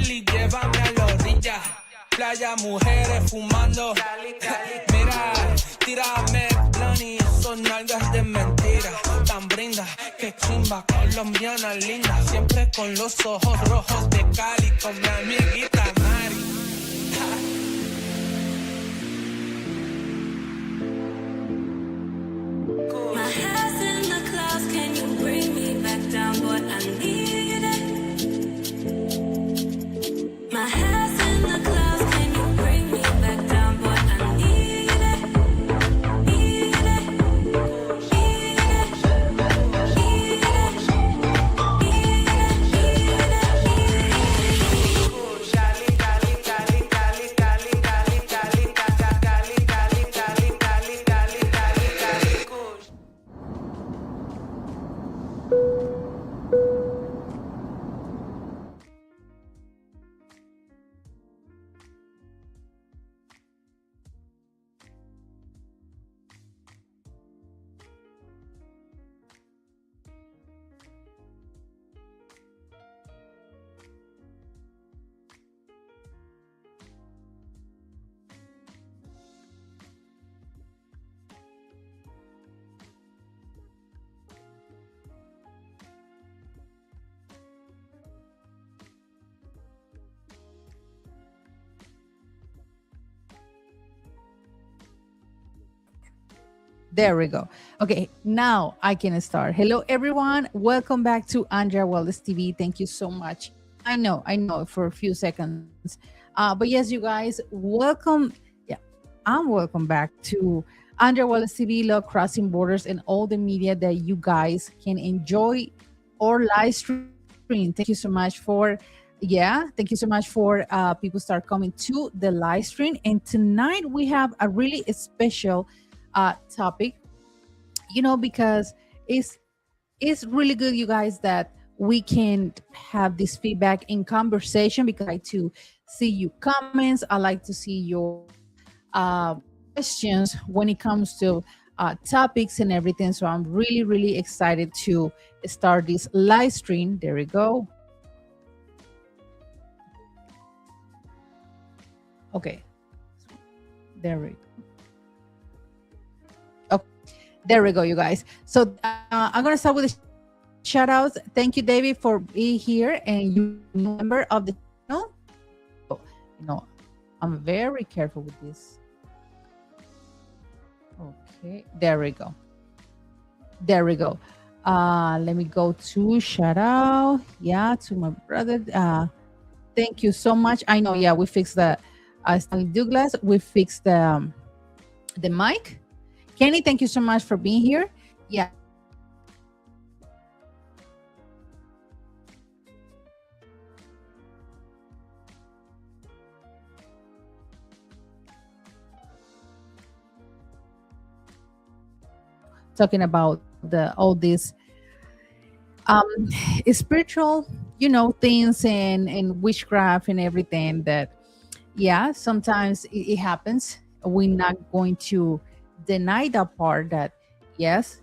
Cali, llévame a la orilla. Playa, mujeres fumando. Mira, tírame plan y son nalgas de mentira. Tan brinda, que chimba, colombiana linda. Siempre con los ojos rojos de Cali, con mi amiguita Mari. My head's in the clouds, can you bring me back down, boy? I need it. My head's in the clouds, can you bring me back down, boy? I need it. Need it. Need it. Need There we go. Okay, now I can start. Hello, everyone. Welcome back to Andrea Wellness TV. Thank you so much. I know, for a few seconds. But yes, you guys, welcome. Yeah, I'm welcome back to Andrea Wellness TV, Love Crossing Borders, and all the media that you guys can enjoy or live stream. Thank you so much for, thank you so much for people start coming to the live stream. And tonight we have a really special topic, because it's really good, you guys, that we can have this feedback in conversation, because I like to see your comments. I like to see your questions when it comes to topics and everything. So I'm really, really excited to start this live stream. There we go. Okay. There we go. There we go, you guys. So I'm going to start with the shout outs. Thank you, David, for being here and you member of the channel. I'm very careful with this. Okay, there we go. There we go. Let me go to shout out. Yeah, to my brother. Thank you so much. I know, we fixed the Stanley Douglas. We fixed the mic. Kenny, thank you so much for being here. Yeah. Talking about all this spiritual, things and witchcraft and everything that, sometimes it happens. We're not going to deny that part, that yes,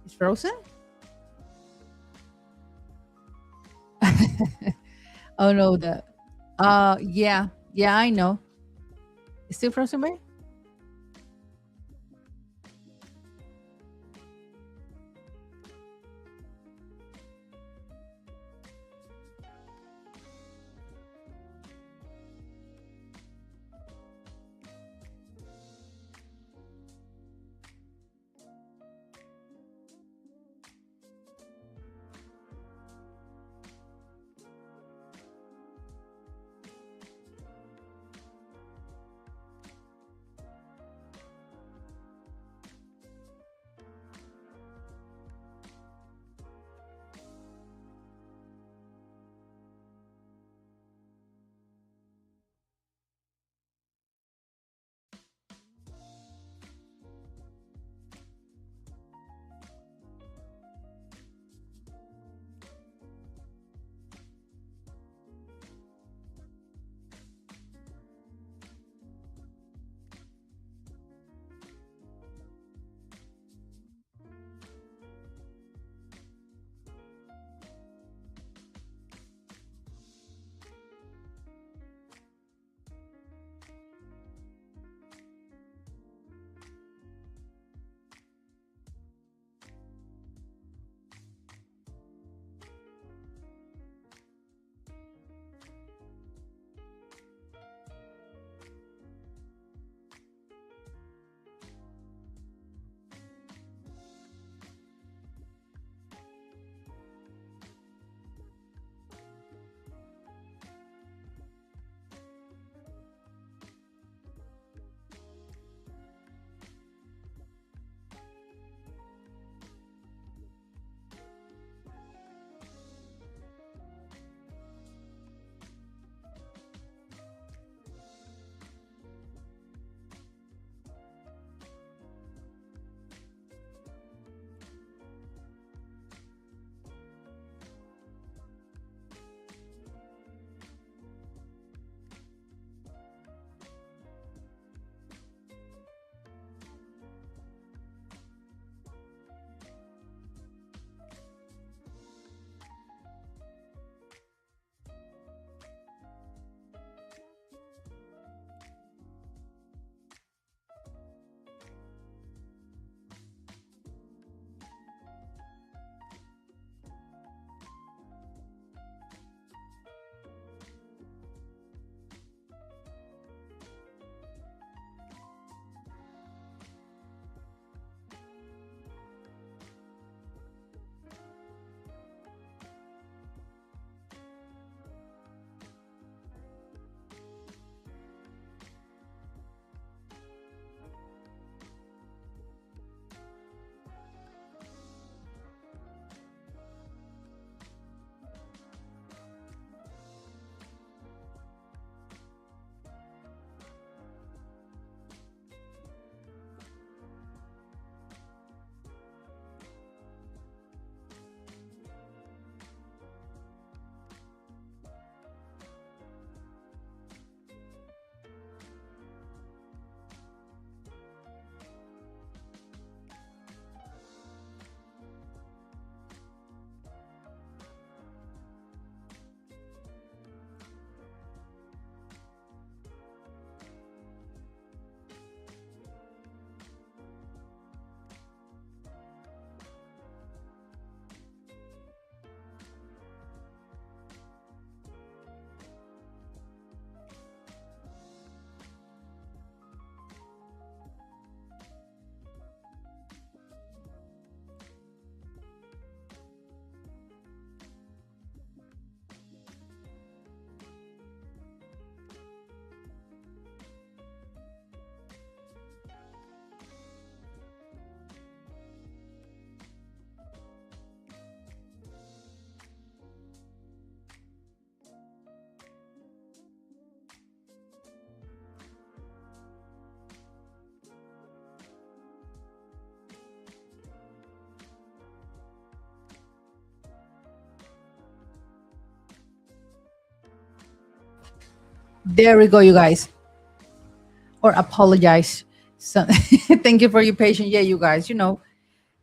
it's frozen. Oh no, yeah, I know, it's still frozen, babe. There we go, you guys. Or apologize. So thank you for your patience. Yeah, you guys,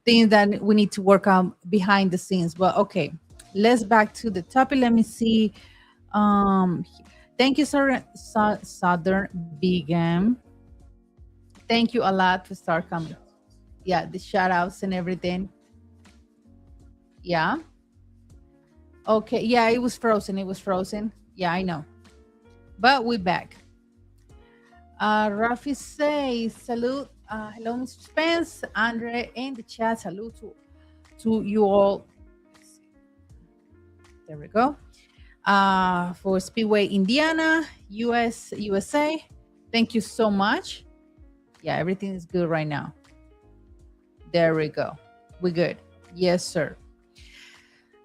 things that we need to work on behind the scenes. But okay, let's back to the topic. Let me see. Um, Thank you, Southern Vegan. Thank you a lot for start coming. Yeah, the shout outs and everything. Yeah. Okay. Yeah, it was frozen. It was frozen. Yeah, I know. But we're back. Rafi says, salute. Hello, Mr. Spence, Andre, in the chat. Salute to you all. There we go. For Speedway, Indiana, USA. Thank you so much. Yeah, everything is good right now. There we go. We're good. Yes, sir.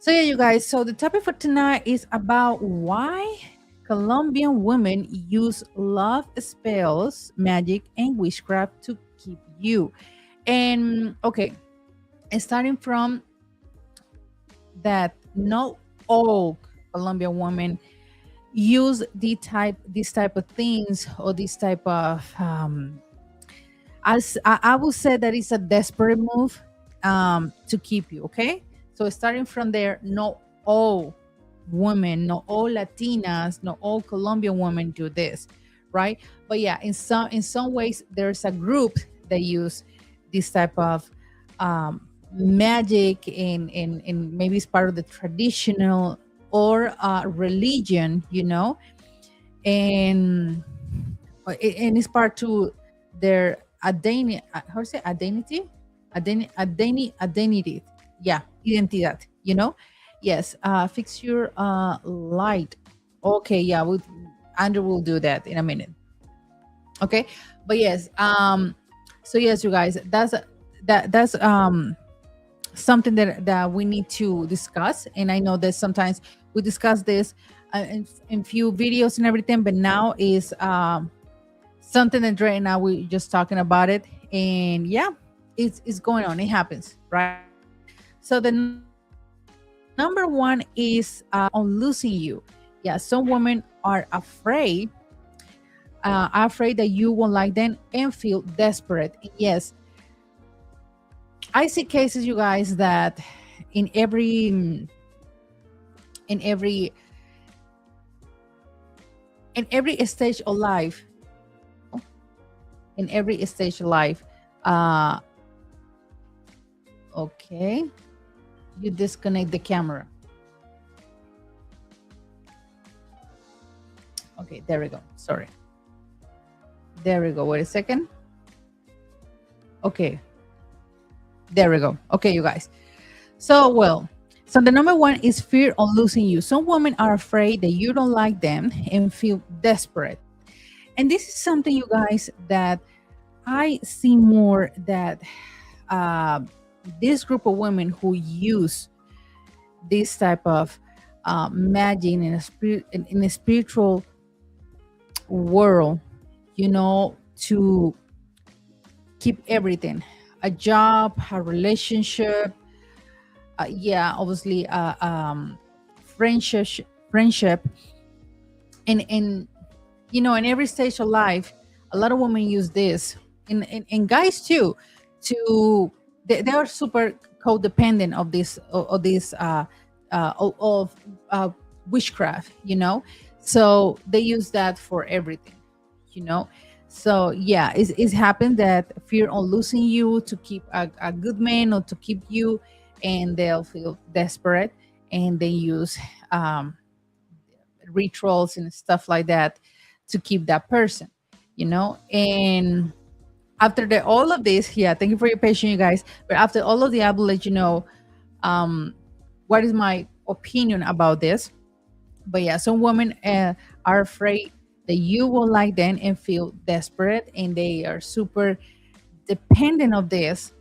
So yeah, you guys. So the topic for tonight is about why Colombian women use love spells, magic, and witchcraft to keep you. And okay, and starting from that, not all Colombian women use these type of things or this type of I would say that it's a desperate move to keep you. Okay, so starting from there, not all women, not all Latinas, not all Colombian women do this, right? But yeah, in some ways, there's a group that use this type of magic, and maybe it's part of the traditional or religion, and it's part to their identity. How to say identity? Identity. Yeah, identidad. Yes. Fix your light. Okay. Yeah. Andrew will do that in a minute. Okay. But yes. So yes, you guys, that's something that we need to discuss. And I know that sometimes we discuss this in few videos and everything, but now is something that right now we're just talking about it. And yeah, it's going on. It happens, right? So the number one is on losing you. Yeah, some women are afraid that you won't like them and feel desperate. Yes, I see cases, you guys, that in every stage of life, okay, you disconnect the camera. Okay, there we go. Sorry. There we go. Wait a second. Okay. There we go. Okay, you guys. So the number one is fear of losing you. Some women are afraid that you don't like them and feel desperate. And this is something, you guys, that I see more, that this group of women who use this type of magic in a spiritual world, to keep everything, a job, a relationship, obviously friendship, and in every stage of life, a lot of women use this, and guys too, they are super codependent of this witchcraft, so they use that for everything, so yeah, it's happened that fear of losing you to keep a good man or to keep you, and they'll feel desperate, and they use rituals and stuff like that to keep that person, and after all of this, yeah, thank you for your patience, you guys, but after all of the, I will let you know what is my opinion about this. But yeah, some women are afraid that you will like them and feel desperate, and they are super dependent of this,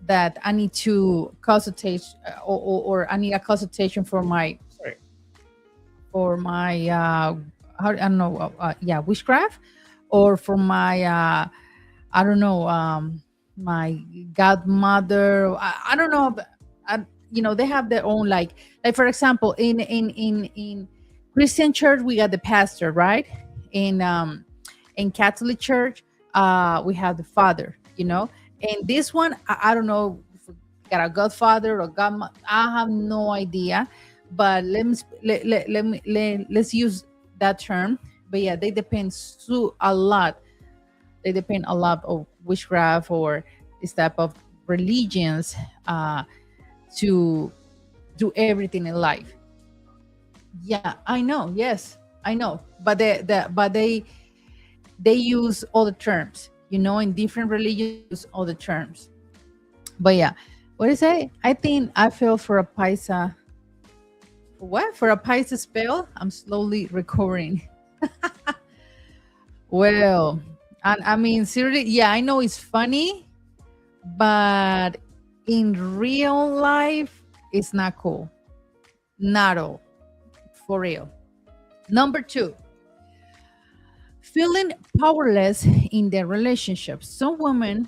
that I need to consultate, or I need a consultation for my I don't know, witchcraft, or for my I don't know, my godmother. I don't know. They have their own, like for example, in Christian church, we got the pastor, right? In Catholic Church, we have the Father, you know. And this one, I don't know if we got a Godfather or God. I have no idea, but let's use that term. But yeah, they depend so a lot. They depend a lot of witchcraft or this type of religions to do everything in life. Yeah, I know. Yes, I know. But they use all the terms. You know, in different religions, use all the terms. But yeah, what do you say? I think I feel for a paisa. What for a paisa spell? I'm slowly recovering. Well, and I mean, seriously, yeah, I know it's funny, but in real life, it's not cool. Not all. For real. Number two, feeling powerless in their relationship. Some women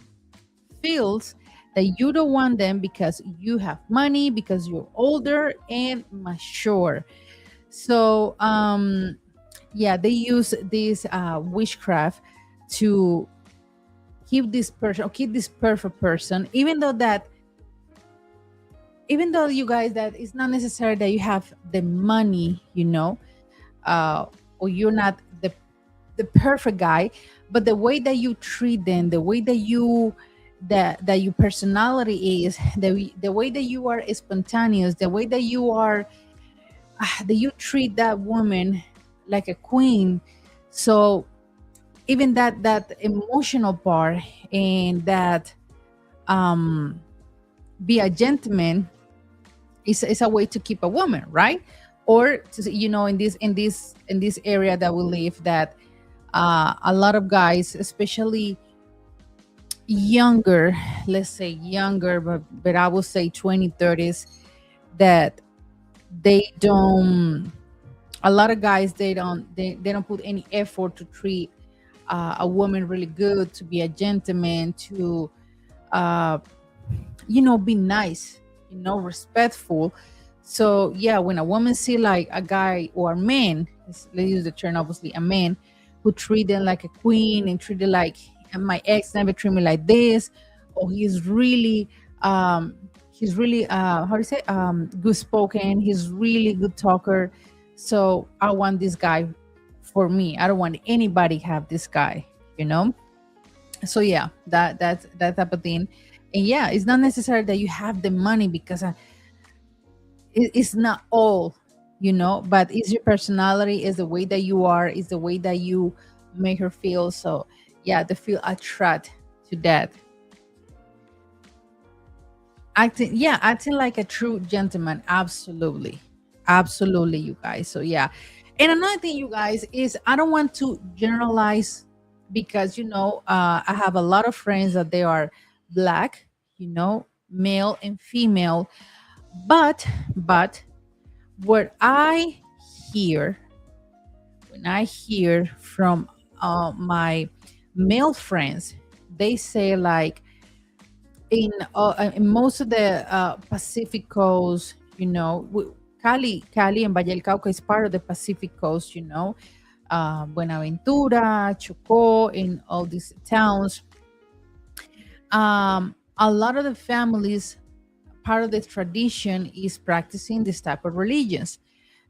feels that you don't want them because you have money, because you're older and mature. So yeah, they use this witchcraft to keep this person or keep this perfect person, even though you guys that it's not necessary that you have the money, you know, uh or you're not the perfect guy, but the way that you treat them, the way that that your personality is, the way that you are spontaneous, the way that you are that you treat that woman like a queen. So even that emotional part and that um be a gentleman is a way to keep a woman, right? Or to, you know, in this area that we live, that a lot of guys, especially younger, let's say younger, but I would say 20, 30s, that they don't, a lot of guys, they don't put any effort to treat a woman really good, to be a gentleman, to uh you know, be nice, you know, respectful. So yeah, when a woman see like a guy or a man, let's use the term obviously, a man who treat them like a queen and treat it like, and my ex never treat me like this, or he's really how do you say, good spoken, he's really good talker. So I want this guy for me. I don't want anybody have this guy, you know. So yeah, that's that type of thing. And yeah, it's not necessary that you have the money, because it's not all, you know, but it's your personality, is the way that you are, is the way that you make her feel. So yeah, they feel attract to that. Acting, yeah, acting like a true gentleman. Absolutely. Absolutely, you guys. So yeah. And another thing, you guys, is I don't want to generalize, because you know, I have a lot of friends that they are black, you know, male and female. But what I hear, when I hear from my male friends, they say like in most of the Pacific coast, you know, Cali and Valle del Cauca is part of the Pacific coast, you know, Buenaventura, Chocó, in all these towns. A lot of the families, part of the tradition is practicing this type of religions.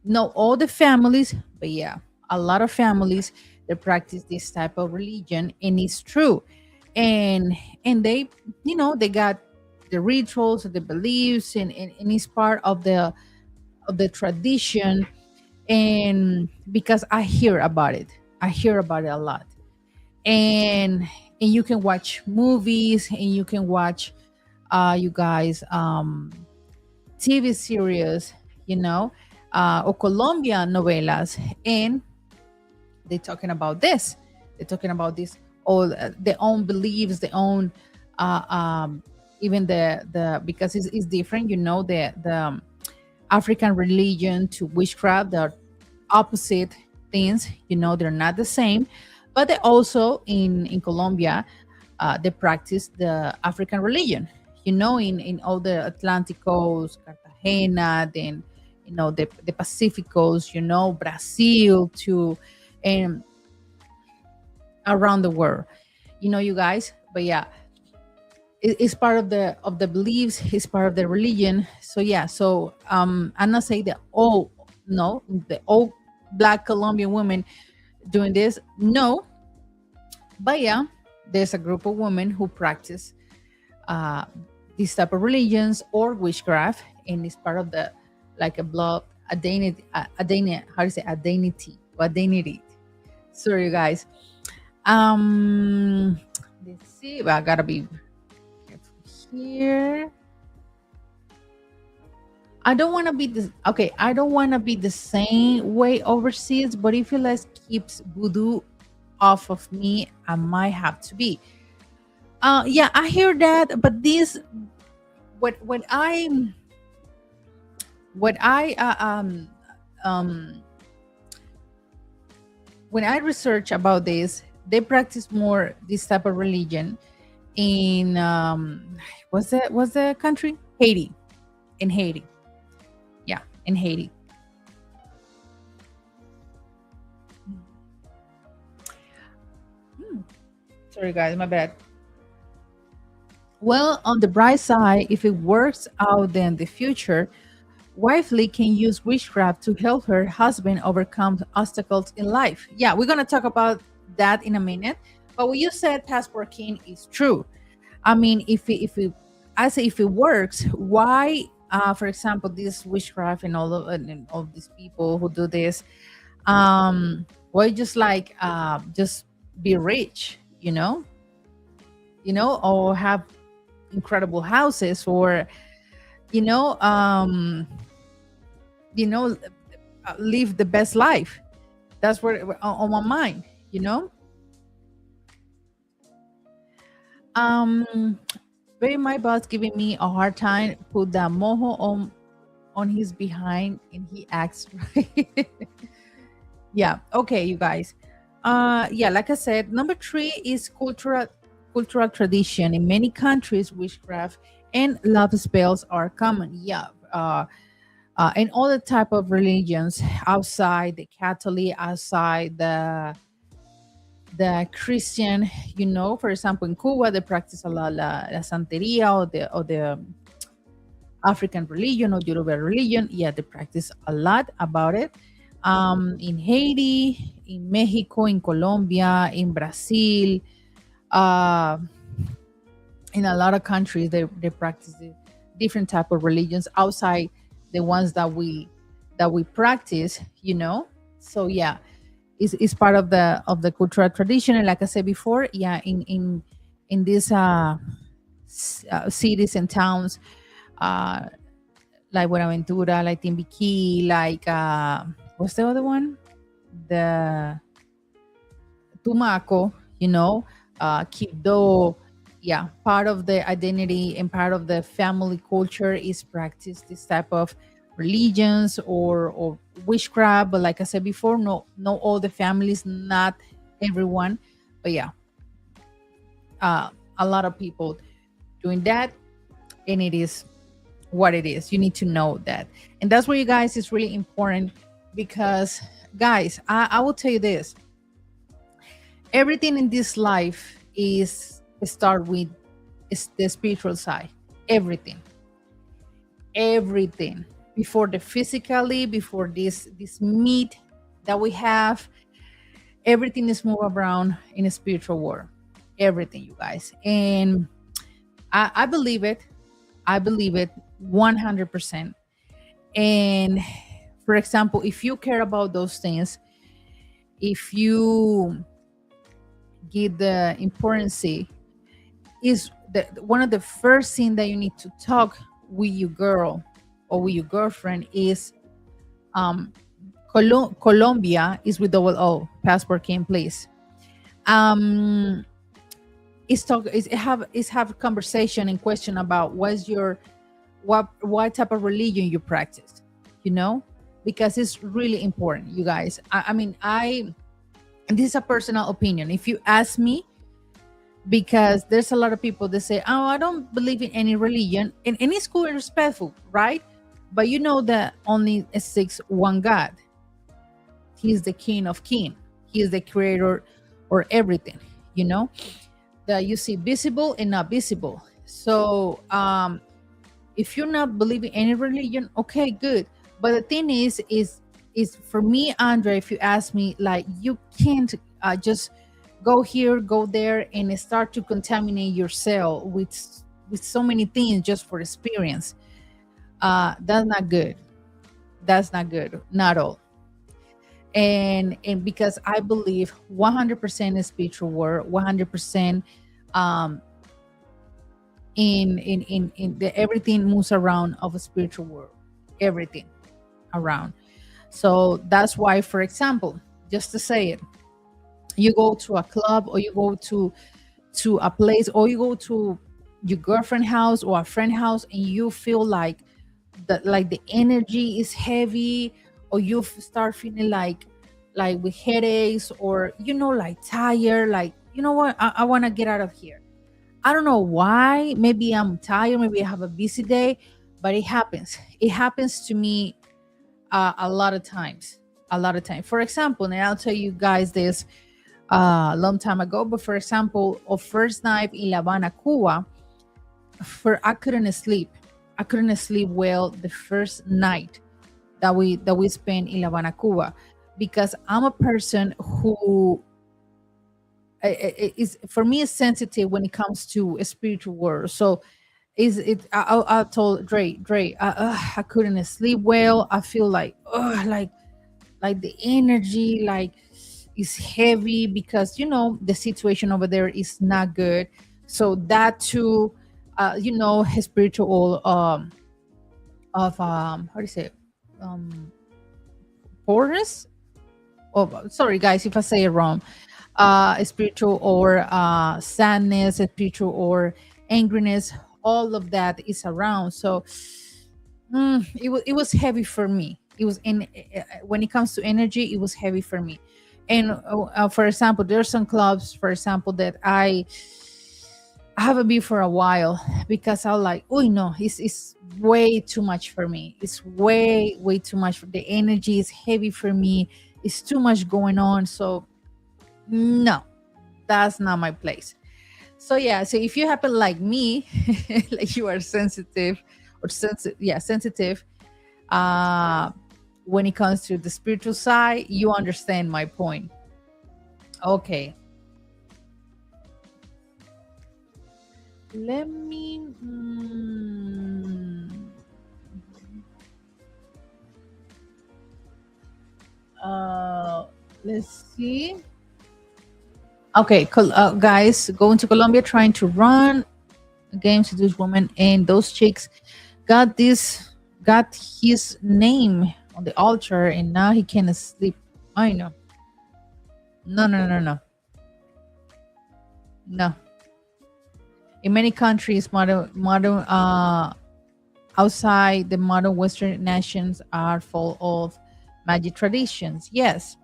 Not all the families, but yeah, a lot of families that practice this type of religion, and it's true. And they, you know, they got the rituals, the beliefs, and it's part of the tradition. And because I hear about it, I hear about it a lot. And you can watch movies, and you can watch you guys TV series, you know, or Colombian novelas, and they're talking about this. They're talking about this, all their own beliefs, their own even the because it's different, you know, the African religion to witchcraft. They're opposite things, you know, they're not the same. But they also in Colombia, they practice the African religion, you know, in all the Atlantic coast, Cartagena, then you know the Pacific coast, you know, Brazil too. And around the world, you guys. But yeah, it's part of the beliefs, it's part of the religion. So yeah, so I'm not saying that all, no, the all Black Colombian women doing this, no. But yeah, there's a group of women who practice uh these type of religions or witchcraft, and it's part of the, like a blood identity, identity, how do you say, identity. Sorry, you guys. um let's see, but I gotta be here. I don't want to be the okay. I don't want to be the same way overseas, but if you let's keeps voodoo off of me, I might have to be. Yeah, I hear that, but this what I um when I research about this, they practice more this type of religion in what's the country? Haiti. In Haiti. Yeah, in Haiti. Hmm. Sorry guys, my bad. Well, on the bright side, if it works out, then the future wifely can use witchcraft to help her husband overcome obstacles in life. Yeah, we're gonna talk about that in a minute. But what you said, Passport King, is true. I mean, I say if it works, why, for example, this witchcraft and all these people who do this, why just like just be rich, or have incredible houses, or you know, um, you know, live the best life. That's what on my mind, you know. Um, Very my boss giving me a hard time. Put the mojo on his behind, and he acts right. Yeah. Okay, you guys. Yeah, like I said, number three is cultural tradition. In many countries, witchcraft and love spells are common. Yeah. And all the type of religions outside the Catholic, outside the Christian, for example, in Cuba, they practice a lot la Santeria, or the African religion or Yoruba religion. Yeah, they practice a lot about it. In Haiti, in Mexico, in Colombia, in Brazil, uh, in a lot of countries, they practice the different type of religions outside the ones that we practice. So yeah, is part of the cultural tradition. And like I said before, yeah, in these cities and towns, uh like Buenaventura, like Timbiquí, like what's the other one, the Tumaco, Quibdó. Yeah, part of the identity and part of the family culture is practice this type of religions or witchcraft. But like I said before, no all the families, not everyone, but yeah, a lot of people doing that, and it is what it is. You need to know that, and that's where, you guys, is really important, because guys, I will tell you this: everything in this life is start with is the spiritual side. Everything before the physically, before this meat that we have, everything is moved around in a spiritual world. Everything, you guys. And I believe it. I believe it 100%. And for example, if you care about those things, if you give the importance, is one of the first thing that you need to talk with your girl or with your girlfriend is Colombia is with double O. Passport King, please. Is have a conversation and question about what type of religion you practice, because it's really important, you guys. I mean, this is a personal opinion. If you ask me, because there's a lot of people that say, oh, I don't believe in any religion, and it's cool and respectful, right? But you know that only exists one God. He is the King of King. He is the creator or everything, you know, that you see visible and not visible. So if you're not believing any religion, okay, good. But the thing is for me, Andre, if you ask me, like, you can't just go here, go there, and start to contaminate yourself with so many things just for experience. That's not good. That's not good, not all. And because I believe 100% in spiritual world, 100% um in the everything moves around of a spiritual world, everything around. So that's why, for example, just to say it, you go to a club, or you go to a place, or you go to your girlfriend house or a friend house, and you feel like the energy is heavy, or you start feeling like with headaches, or like tired, like, you know what, I want to get out of here. I don't know why. Maybe I'm tired, maybe I have a busy day, but it happens to me a lot of times, a lot of times. For example, and I'll tell you guys this a long time ago, but for example, our first night in La Habana, Cuba, for I couldn't sleep well the first night that we spent in La Habana, Cuba, because I'm a person who is, for me, is sensitive when it comes to a spiritual world. So is it I told Dre, I couldn't sleep well. I feel like the energy, like, is heavy, because the situation over there is not good. So that too, spiritual of how do you say it? Poorness. Oh, sorry guys if I say it wrong. Spiritual or sadness, spiritual or angriness, all of that is around. So it was heavy for me. It was in when it comes to energy, it was heavy for me. And for example, there are some clubs, for example, that I haven't been for a while, because I'm like, oh no, it's way too much for me. It's way too much. The energy is heavy for me. It's too much going on. So no, that's not my place. So yeah, so if you happen like me, like you are sensitive, or sensitive, uh when it comes to the spiritual side, you understand my point. Okay, let me uh let's see. Okay, guys, going to Colombia, trying to run games to this woman, and those chicks got his name on the altar, and now he can't sleep. I know. No, no, no, no, no. In many countries, modern outside the modern Western nations are full of magic traditions. Yes.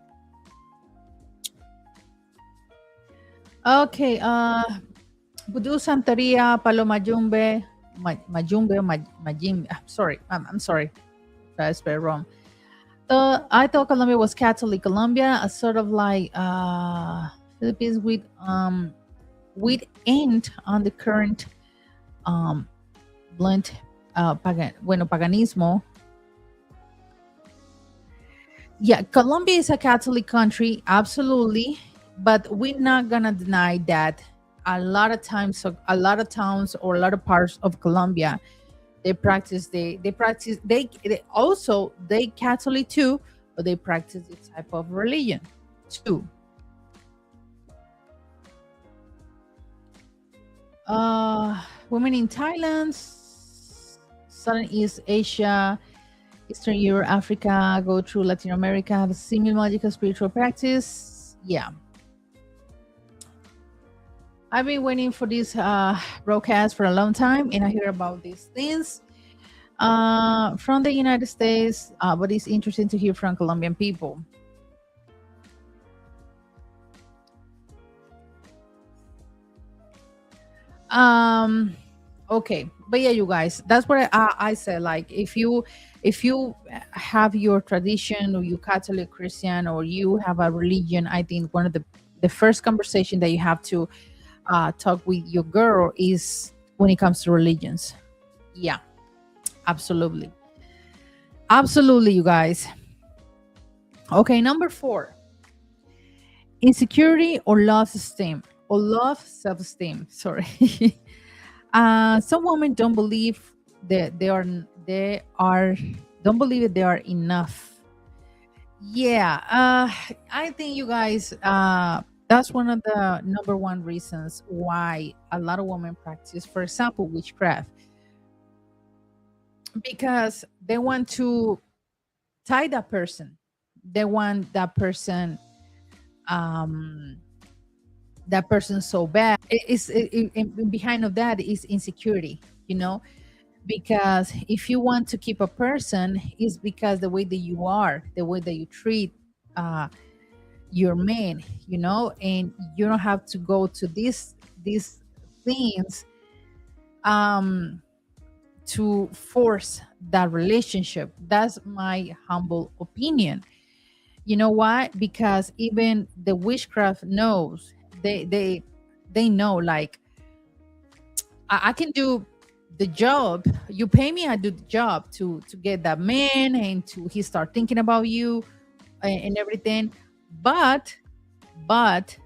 Okay. Voodoo, Santeria, Paloma Jumbe, Majumbe, Majim. Sorry, I'm sorry. I spelled wrong. I thought Colombia was Catholic. Colombia, a sort of like Philippines with end on the current blunt paganismo. Yeah, Colombia is a Catholic country, absolutely, but we're not gonna deny that a lot of times, so a lot of towns or a lot of parts of Colombia, they also they Catholic too, but they practice this type of religion too. Women in Thailand, Southern East Asia, Eastern Europe, Africa, go through Latin America, have a similar magical spiritual practice. Yeah. I've been waiting for this broadcast for a long time, and I hear about these things from the United States, but it's interesting to hear from Colombian people. Okay, but yeah, you guys, that's what I said. Like, if you have your tradition, or you Catholic, Christian, or you have a religion, I think one of the the first conversation that you have to talk with your girl is when it comes to religions. Yeah, absolutely. Absolutely, you guys. Okay, number 4, insecurity or low self-esteem. Sorry. Some women don't believe that they are don't believe that they are enough. Yeah, I think you guys, that's one of the number one reasons why a lot of women practice, for example, witchcraft, because they want to tie that person. They want um, that person so bad. Behind of that is insecurity, you know, because if you want to keep a person, it's because the way that you are, the way that you treat uh, your man, you know, and you don't have to go to these things um to force that relationship. That's my humble opinion. You know why? Because even the witchcraft knows, they know, like, I can do the job. You pay me, I do the job to get that man, and to he start thinking about you, and everything. But but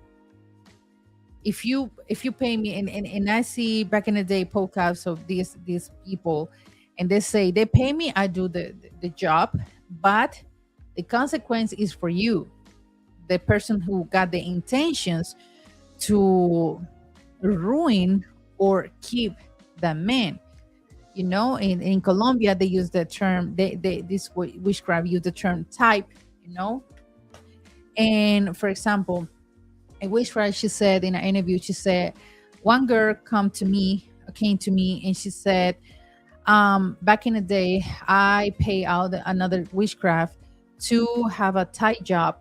if you pay me, and I see back in the day podcasts of these people, and they say they pay me, I do the job, but the consequence is for you, the person who got the intentions to ruin or keep the man. You know, in Colombia they use the term, this witchcraft use the term type, you know. And for example, a witchcraft, she said in an interview, she said one girl came to me, and she said, back in the day, I pay out another witchcraft to have a tight job.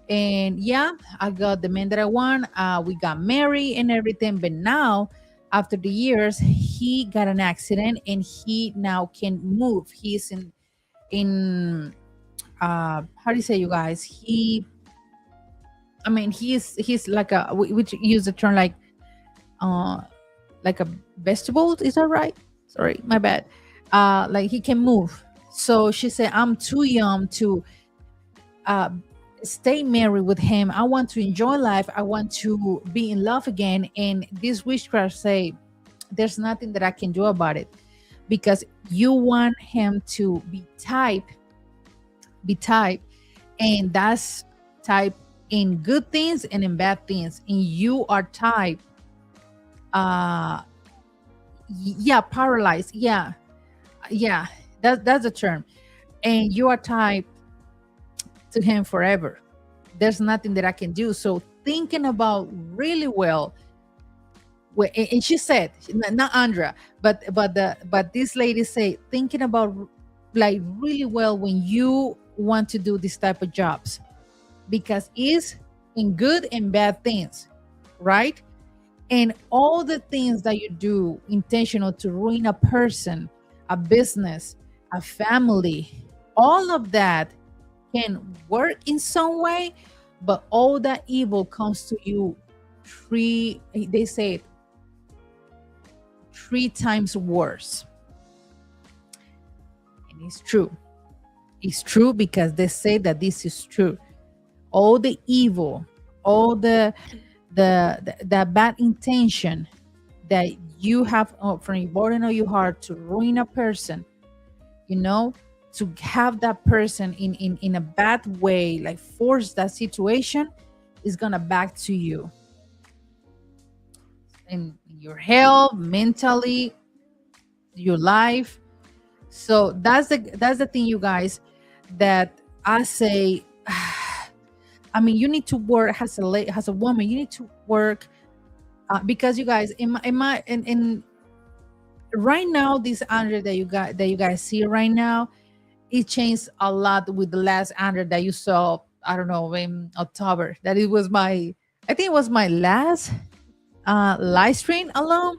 And yeah, I got the man that I want. We got married and everything. But now, after the years, he got an accident and he now can move. He's in how do you say, you guys? He's like which use the term uh like a vegetable. Is that right? Sorry, my bad. Like he can move. So she said, I'm too young to uh stay married with him. I want to enjoy life. I want to be in love again. And this witchcraft say, there's nothing that I can do about it, because you want him to be type, and that's type in good things and in bad things. And you are type, uh yeah, paralyzed. Yeah, that's the term. And you are tied to him forever. There's nothing that I can do. So thinking about really well, and she said, not Andra, but this lady say, thinking about like really well when you want to do this type of jobs, because it's in good and bad things, right? And all the things that you do intentional to ruin a person, a business, a family, all of that can work in some way, but all that evil comes to you they say it, 3 times worse. And it's true. It's true, because they say that this is true. All the evil, all the bad intention that you have from your bottom of your heart to ruin a person, you know, to have that person in a bad way, like force that situation, is gonna back to you in your health, mentally, your life. So that's the thing, you guys, that I say. I mean, you need to work as a woman. You need to work, because you guys, in right now, this Andre that you guys see right now, it changed a lot with the last Andre that you saw. I don't know, in October. I think it was my last live stream alone.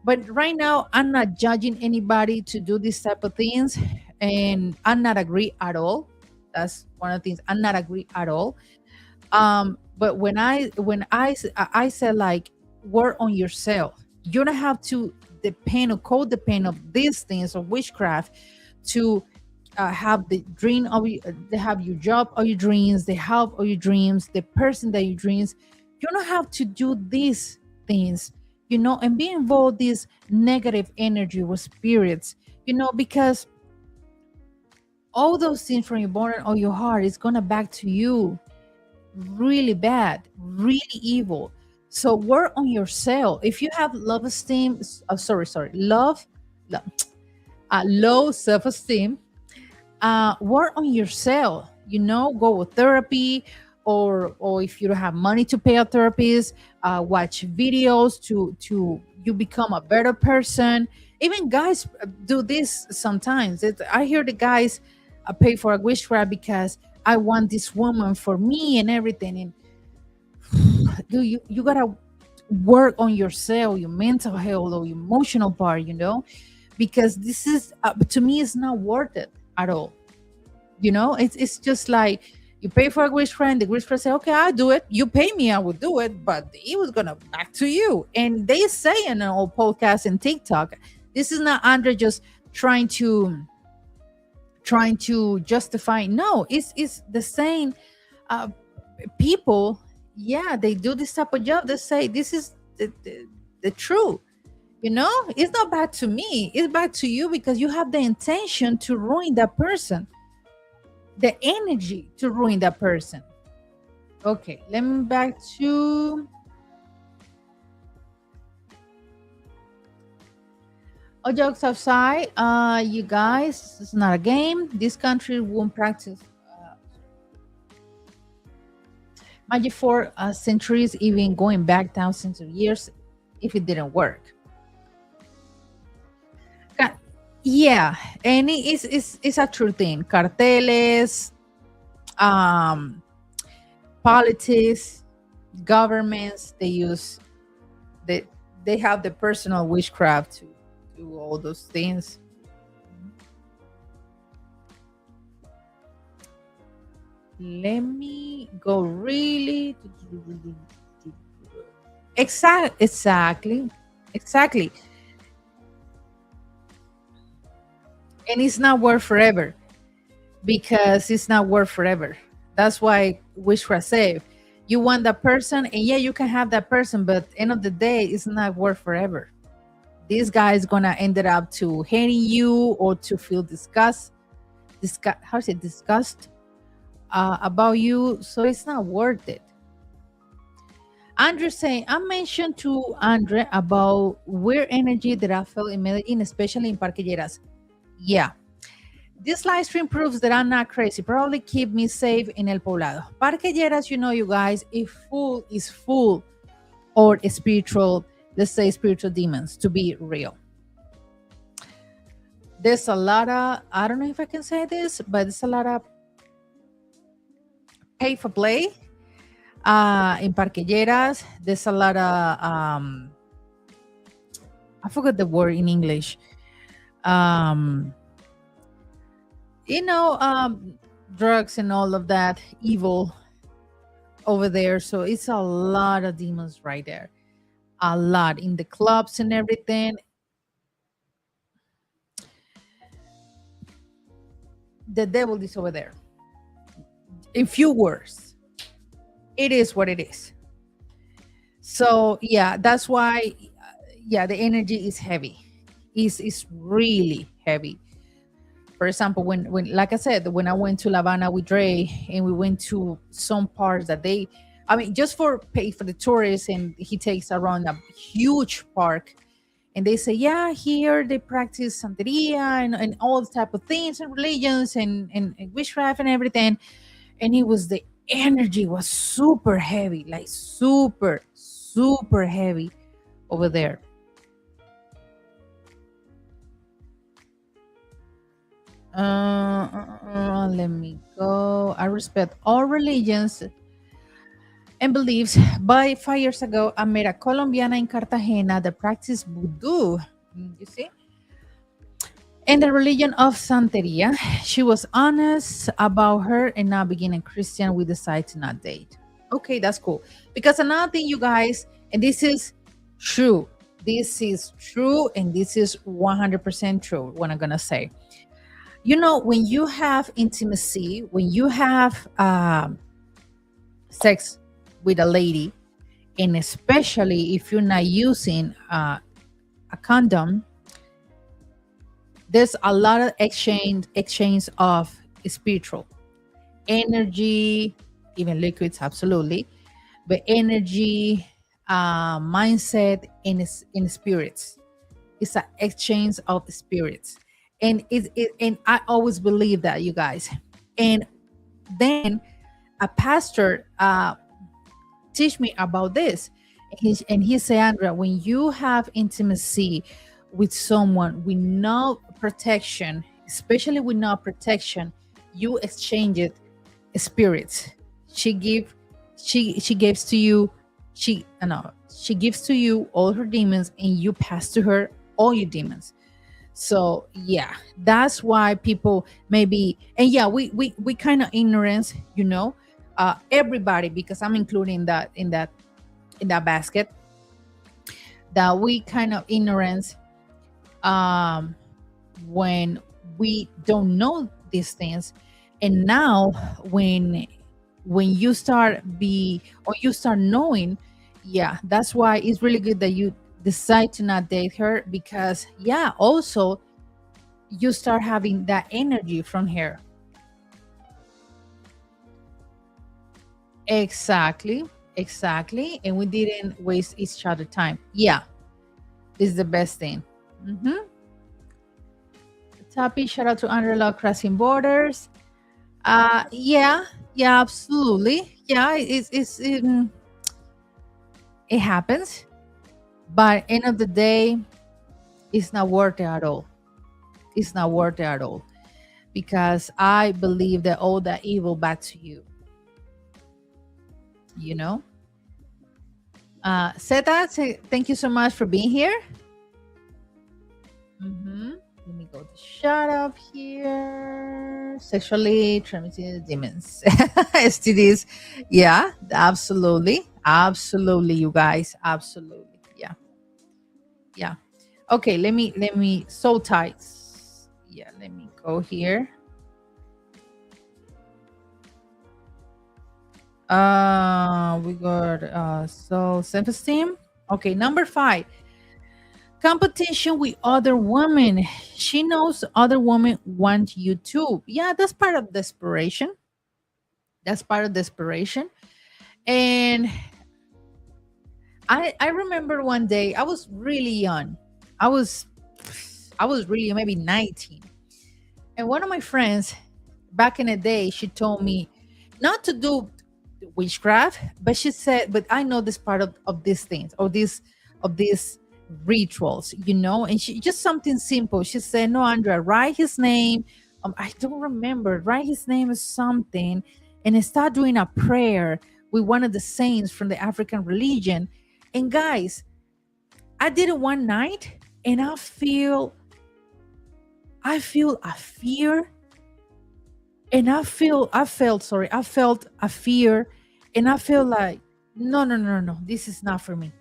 But right now, I'm not judging anybody to do this type of things, and I'm not agree at all. That's one of the things I'm not agree at all. But when I said like work on yourself, you don't have to depend or codepend of these things of witchcraft to have the dream of they have your job or your dreams, the help of your dreams, the person that you dreams. You don't have to do these things, and be involved this negative energy with spirits, because all those things from your bottom of your heart is gonna back to you really bad, really evil. So work on yourself. If you have love esteem, sorry, low self-esteem, work on yourself. Go with therapy, or if you don't have money to pay a therapist, watch videos to you become a better person. Even guys do this sometimes. I hear the guys pay for a witchcraft because I want this woman for me and everything. And you gotta work on yourself, your mental health or your emotional part, because this is to me it's not worth it at all. It's just like you pay for a wish friend, the wish friend say, okay, I'll do it. You pay me, I will do it, but it was gonna back to you. And they say in all podcasts and TikTok, this is not Andre just trying to justify. No, it's the same people. Yeah, they do this type of job. They say this is the truth. It's not bad to me, it's bad to you because you have the intention to ruin that person, the energy to ruin that person. Okay, let me back to all jokes aside. You guys, it's not a game. This country won't practice magic for centuries, even going back thousands of years, if it didn't work. Yeah, and it's a true thing. Carteles, um, politics, governments, they they have the personal witchcraft to do all those things. Let me go really exactly. And it's not worth forever, because it's not worth forever. That's why witchcraft save. You want that person, and yeah, you can have that person, but end of the day, it's not worth forever. This guy is gonna end it up to hating you or to feel how is it, disgust about you. So it's not worth it. Andre saying, I mentioned to Andre about weird energy that I felt in Medellin, especially in Parque Lleras. Yeah. This live stream proves that I'm not crazy. Probably keep me safe in El Poblado. Parque Lleras, you guys, is full or spiritual, let's say spiritual demons, to be real. There's a lot of, I don't know if I can say this, but there's a lot of pay for play in Parque Lleras. There's a lot of, I forgot the word in English. Drugs and all of that evil over there. So it's a lot of demons right there. A lot in the clubs and everything. The devil is over there. In few words, it is what it is. So yeah, that's why the energy is heavy. Is really heavy. For example, when like I said, when I went to La Habana with Dre and we went to some parts that just for pay for the tourists, and he takes around a huge park, and they say, yeah, here they practice Santeria and all type of things and religions and witchcraft and everything. And the energy was super heavy, like super, super heavy over there. Let me go. I respect all religions and beliefs. But 5 years ago, I met a Colombiana in Cartagena that practiced voodoo. You see? And the religion of Santeria. She was honest about her and not being a Christian. We decided to not date. Okay, that's cool. Because another thing, you guys, and this is true. This is true, and this is 100% true. What I'm gonna say, when you have intimacy, when you have sex with a lady, and especially if you're not using a condom, there's a lot of exchange of spiritual energy, even liquids, absolutely, but energy, mindset, in spirits. It's an exchange of spirits, and and I always believe that, you guys. And then a pastor teach me about this. And he said, Andrea, when you have intimacy with someone with no protection, especially with no protection, you exchange it spirits. She give she gives to you, she no she gives to you all her demons, and you pass to her all your demons. So yeah, that's why people maybe, and yeah, we kind of ignorance, everybody, because I'm including that in that basket, that we kind of ignorance, um when we don't know these things. And now when you start knowing, yeah, that's why it's really good that you decide to not date her, because yeah, also you start having that energy from her. Exactly, and we didn't waste each other time. Yeah, this is the best thing. Mm-hmm. Tapi, shout out to Underlog Crossing Borders. Yeah, yeah, absolutely. Yeah, it happens, but end of the day, it's not worth it at all. It's not worth it at all, because I believe that all that evil back to you. You know. Seta, thank you so much for being here. Let me go to shut up here. Sexually transmitted demons, STDs. Yeah, absolutely, you guys, absolutely. Yeah. Okay, let me so tight. Yeah, let me go here. We got so self-esteem. Okay, number 5. Competition with other women. She knows other women want you too. Yeah, that's part of desperation. And I remember one day I was really young. I was really maybe 19. And one of my friends back in the day, she told me not to do witchcraft, but she said, but I know this part of these things, or these rituals, and she just something simple. She said, no, Andrea, write his name. I don't remember, write his name as something, and start doing a prayer with one of the saints from the African religion. And guys, I did it one night, and I feel a fear, and I felt a fear, and I feel like, no, this is not for me.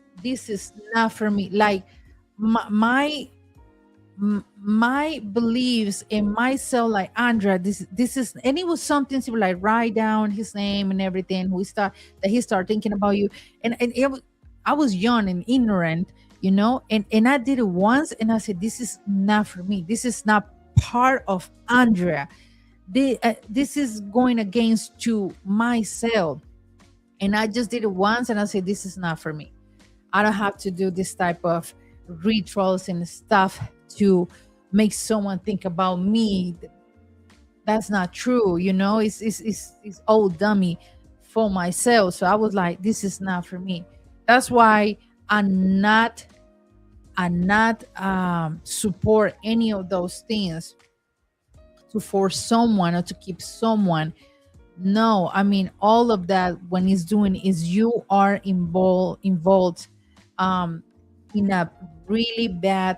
Like my beliefs in myself, like, Andrea, this is, and it was something simple, like write down his name and everything. He started thinking about you, and I was young and ignorant, and I did it once, and I said, this is not for me. This is not part of Andrea. This is going against to myself. And I just did it once, and I said, this is not for me. I don't have to do this type of rituals and stuff to make someone think about me. That's not true, it's all dummy for myself. So I was like, this is not for me. That's why I'm not support any of those things to force someone or to keep someone. No, I mean, all of that, when he's doing, is you are involved in a really bad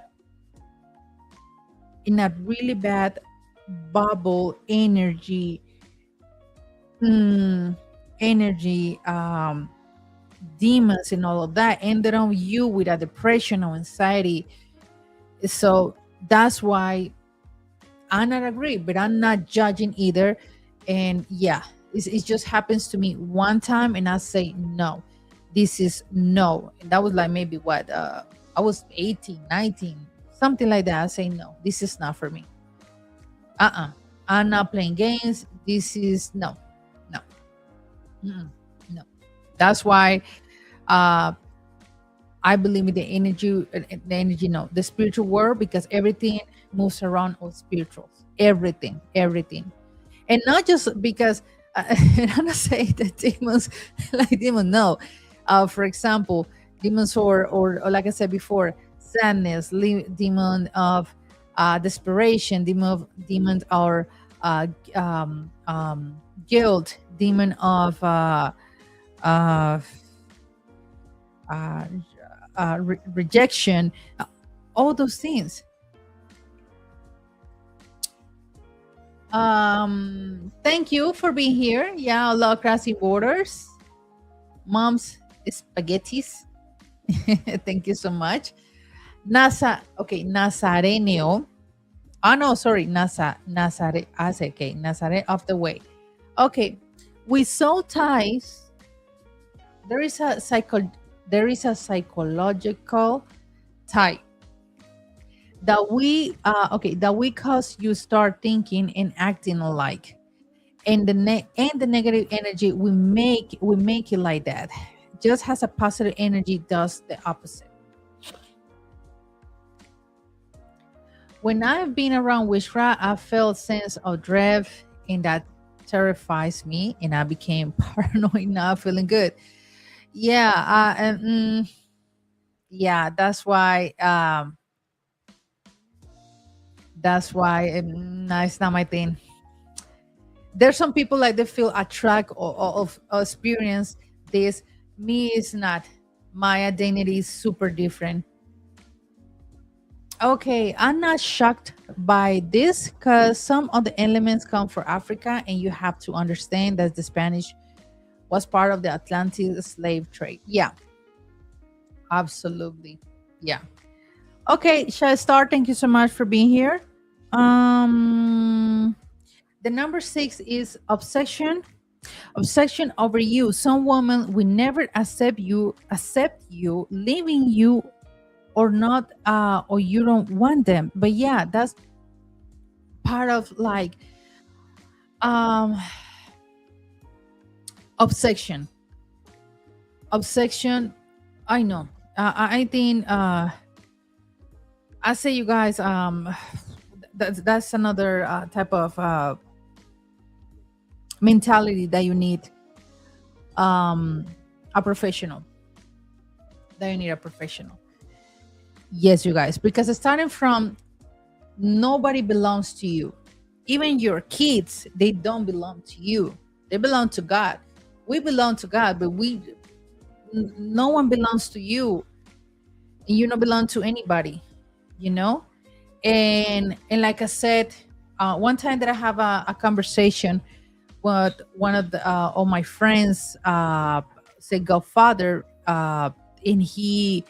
bubble energy, energy, demons and all of that ended on you with a depression or anxiety. So that's why I'm not agree, but I'm not judging either. And yeah, it just happens to me one time, and I say no. This is no. And that was like maybe what I was 18, 19, something like that. I say no. This is not for me. I'm not playing games. This is no, no, no. That's why uh I believe in the energy, no, the spiritual world, because everything moves around of spirituals. Everything. And not just because I'm not saying that demons like demons, no. For example, demons or like I said before, sadness, demon of desperation, demon or guilt, demon of uh, uh, rejection, all those things. Thank you for being here. Yeah, I love crossing borders. Mom's spaghettis. Thank you so much. Okay, Nazareno. Oh no, sorry, Nazare. I say okay, Nazare of the way. Okay, with soul ties, there is a psychological tie that we cause you start thinking and acting alike, and the negative energy we make it like that. Just as a positive energy does the opposite. When I've been around witchcraft, I felt sense of dread, and that terrifies me, and I became paranoid, not feeling good. Yeah, yeah, that's why no, it's not my thing. There's some people like they feel attract or experience this. Me is not. My identity is super different. Okay, I'm not shocked by this because some of the elements come from Africa, and you have to understand that the Spanish was part of the Atlantic slave trade. Yeah, absolutely. Yeah. Okay, shall I start? Thank you so much for being here. Um, the number 6 is obsession. Obsession over you. Some woman will never accept you, leaving you or not, or you don't want them. But yeah, that's part of like um obsession. Obsession. I know. I think I say you guys that's another type of mentality that you need um a professional that you need a professional. Yes, you guys, because starting from nobody belongs to you. Even your kids, they don't belong to you. They belong to God. We belong to God, but no one belongs to you, and you don't belong to anybody, you know. And like I said, one time that I have a conversation with one of the all my friends, say Godfather, and he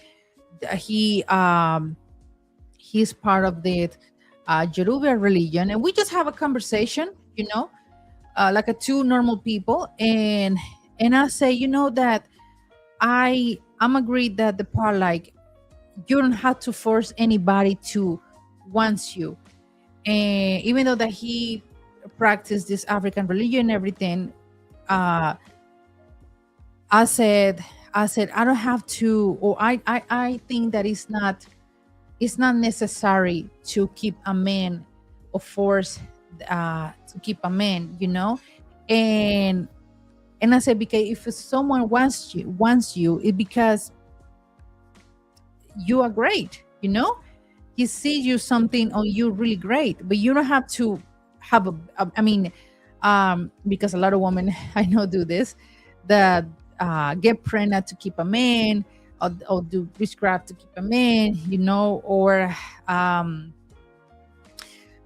he's part of the Yoruba religion, and we just have a conversation, you know, like a two normal people, and I say, you know, that I'm agreed that the part like you don't have to force anybody to wants you, and even though that he practiced this African religion and everything, uh, I said I don't have to, or I think that it's not necessary to keep a man or force to keep a man, you know. And and I said, because if someone wants you, it because you are great, you know. He sees you something on you really great, but you don't have to have I mean, because a lot of women I know do this, that get pregnant to keep a man, or do witchcraft to keep a man, you know, or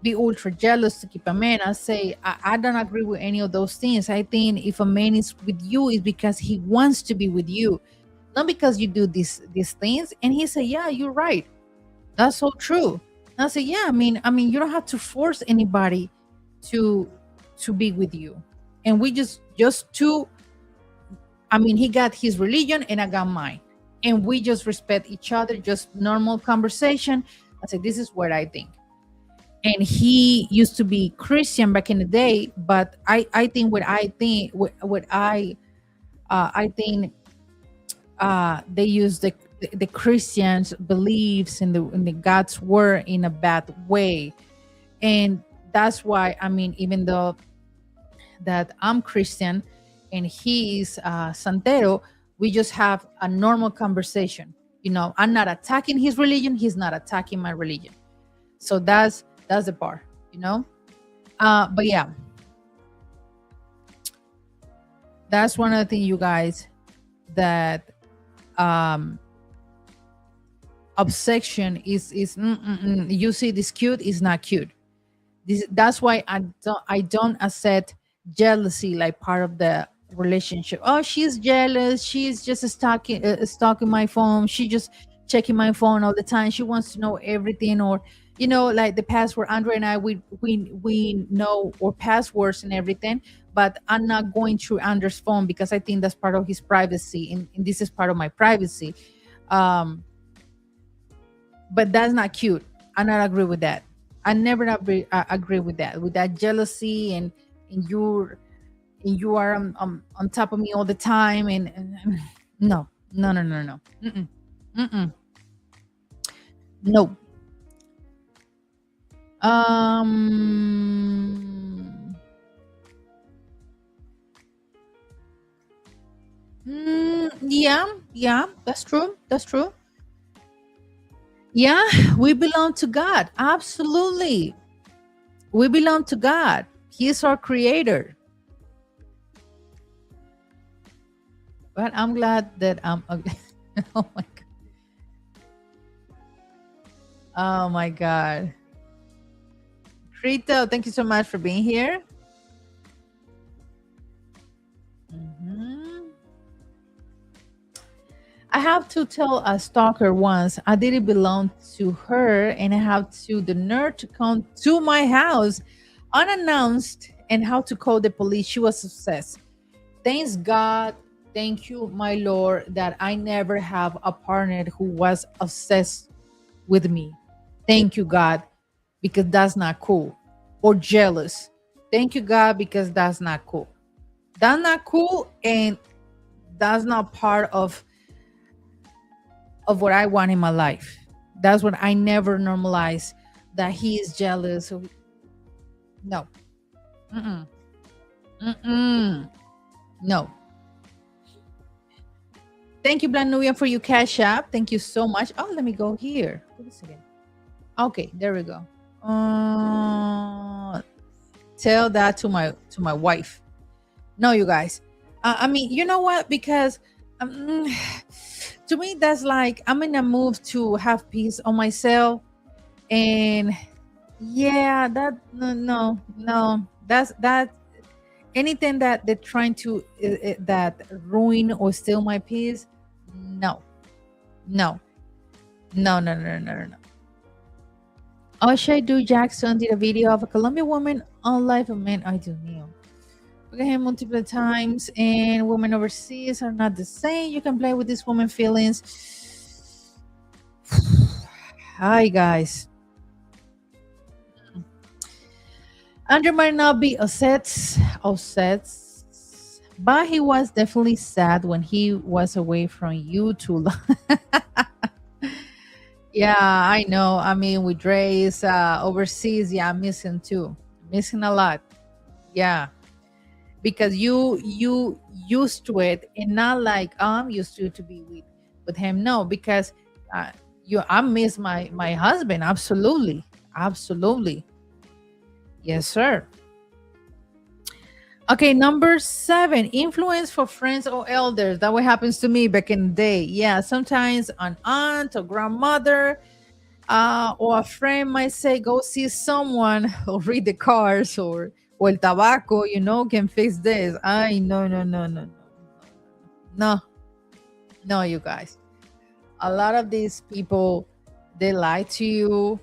be ultra jealous to keep a man. I say I don't agree with any of those things. I think if a man is with you, it's because he wants to be with you, not because you do these things. And he said, yeah, you're right. That's so true. And I say, yeah, I mean, you don't have to force anybody to be with you. And we just two, I mean, he got his religion and I got mine. And we just respect each other, just normal conversation. I said, this is what I think. And he used to be Christian back in the day, but I think I think they use the Christians' beliefs in the God's word in a bad way. And that's why, I mean, even though that I'm Christian and he's Santero, we just have a normal conversation. I'm not attacking his religion, he's not attacking my religion. So that's the part. But yeah, that's one of the things, you guys, that obsession is you see this cute is not cute. That's why I don't accept jealousy like part of the relationship. Oh, she's jealous, she's just stalking my phone, she just checking my phone all the time, she wants to know everything. Or like the password, Andre and I, we know our passwords and everything, but I'm not going through Andre's phone because I think that's part of his privacy, and this is part of my privacy. But that's not cute. I not agree with that. I never agree with that jealousy, and you are on top of me all the time, and no. Mm-mm. Mm-mm. No. Yeah, that's true. Yeah, we belong to God. Absolutely. We belong to God. He is our creator. But I'm glad that I'm ugly. Oh my God. Oh my God. Rito, thank you so much for being here. Mhm. I have to tell a stalker once I didn't belong to her, and I have to the nerve to come to my house unannounced and how to call the police. She was obsessed. Thanks God, thank you, my Lord, that I never have a partner who was obsessed with me. Thank you, God, because that's not cool. Or jealous. Thank you, God, because that's not cool. That's not cool, and that's not part of what I want in my life. That's what I never normalize, that he is jealous. No. Mm-mm. Mm-mm. No. Thank you, Blanuia, for your cash app. Thank you so much. Oh, let me go here. Wait a second. Okay, there we go. Tell that to my wife. No, you guys. I mean, you know what? Because to me, that's like I'm in a move to have peace on myself, and yeah, that's that. Anything that they're trying to that ruin or steal my peace, no, no, no. Oshaidu Jackson did a video of a Colombian woman on life of men. I do know. Look at him multiple times, and women overseas are not the same. You can play with this woman feelings. Hi guys. Andrew might not be upset, but he was definitely sad when he was away from you too long. Yeah, I know. I mean, with Dre's overseas, yeah, I'm missing too. Missing a lot. Yeah, because you used to it, and not like I'm used to be with him. No, because I miss my husband. Absolutely, absolutely. Yes, sir. Okay, number 7, influence for friends or elders. That what happens to me back in the day. Yeah, sometimes an aunt or grandmother, Or a friend might say, go see someone or read the cards or el tabaco, can fix this. I no, no, no, no, no, no, no, you guys. A lot of these people, they lie to you,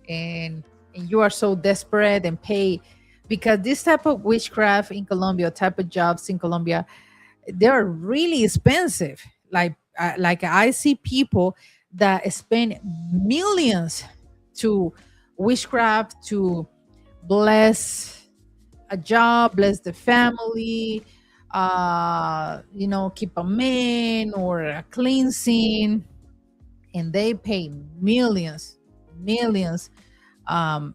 and you are so desperate and pay because this type of witchcraft in Colombia, type of jobs in Colombia, they're really expensive. Like I see people that spend millions to witchcraft to bless a job, bless the family, keep a man or a cleansing, and they pay millions, millions. Um,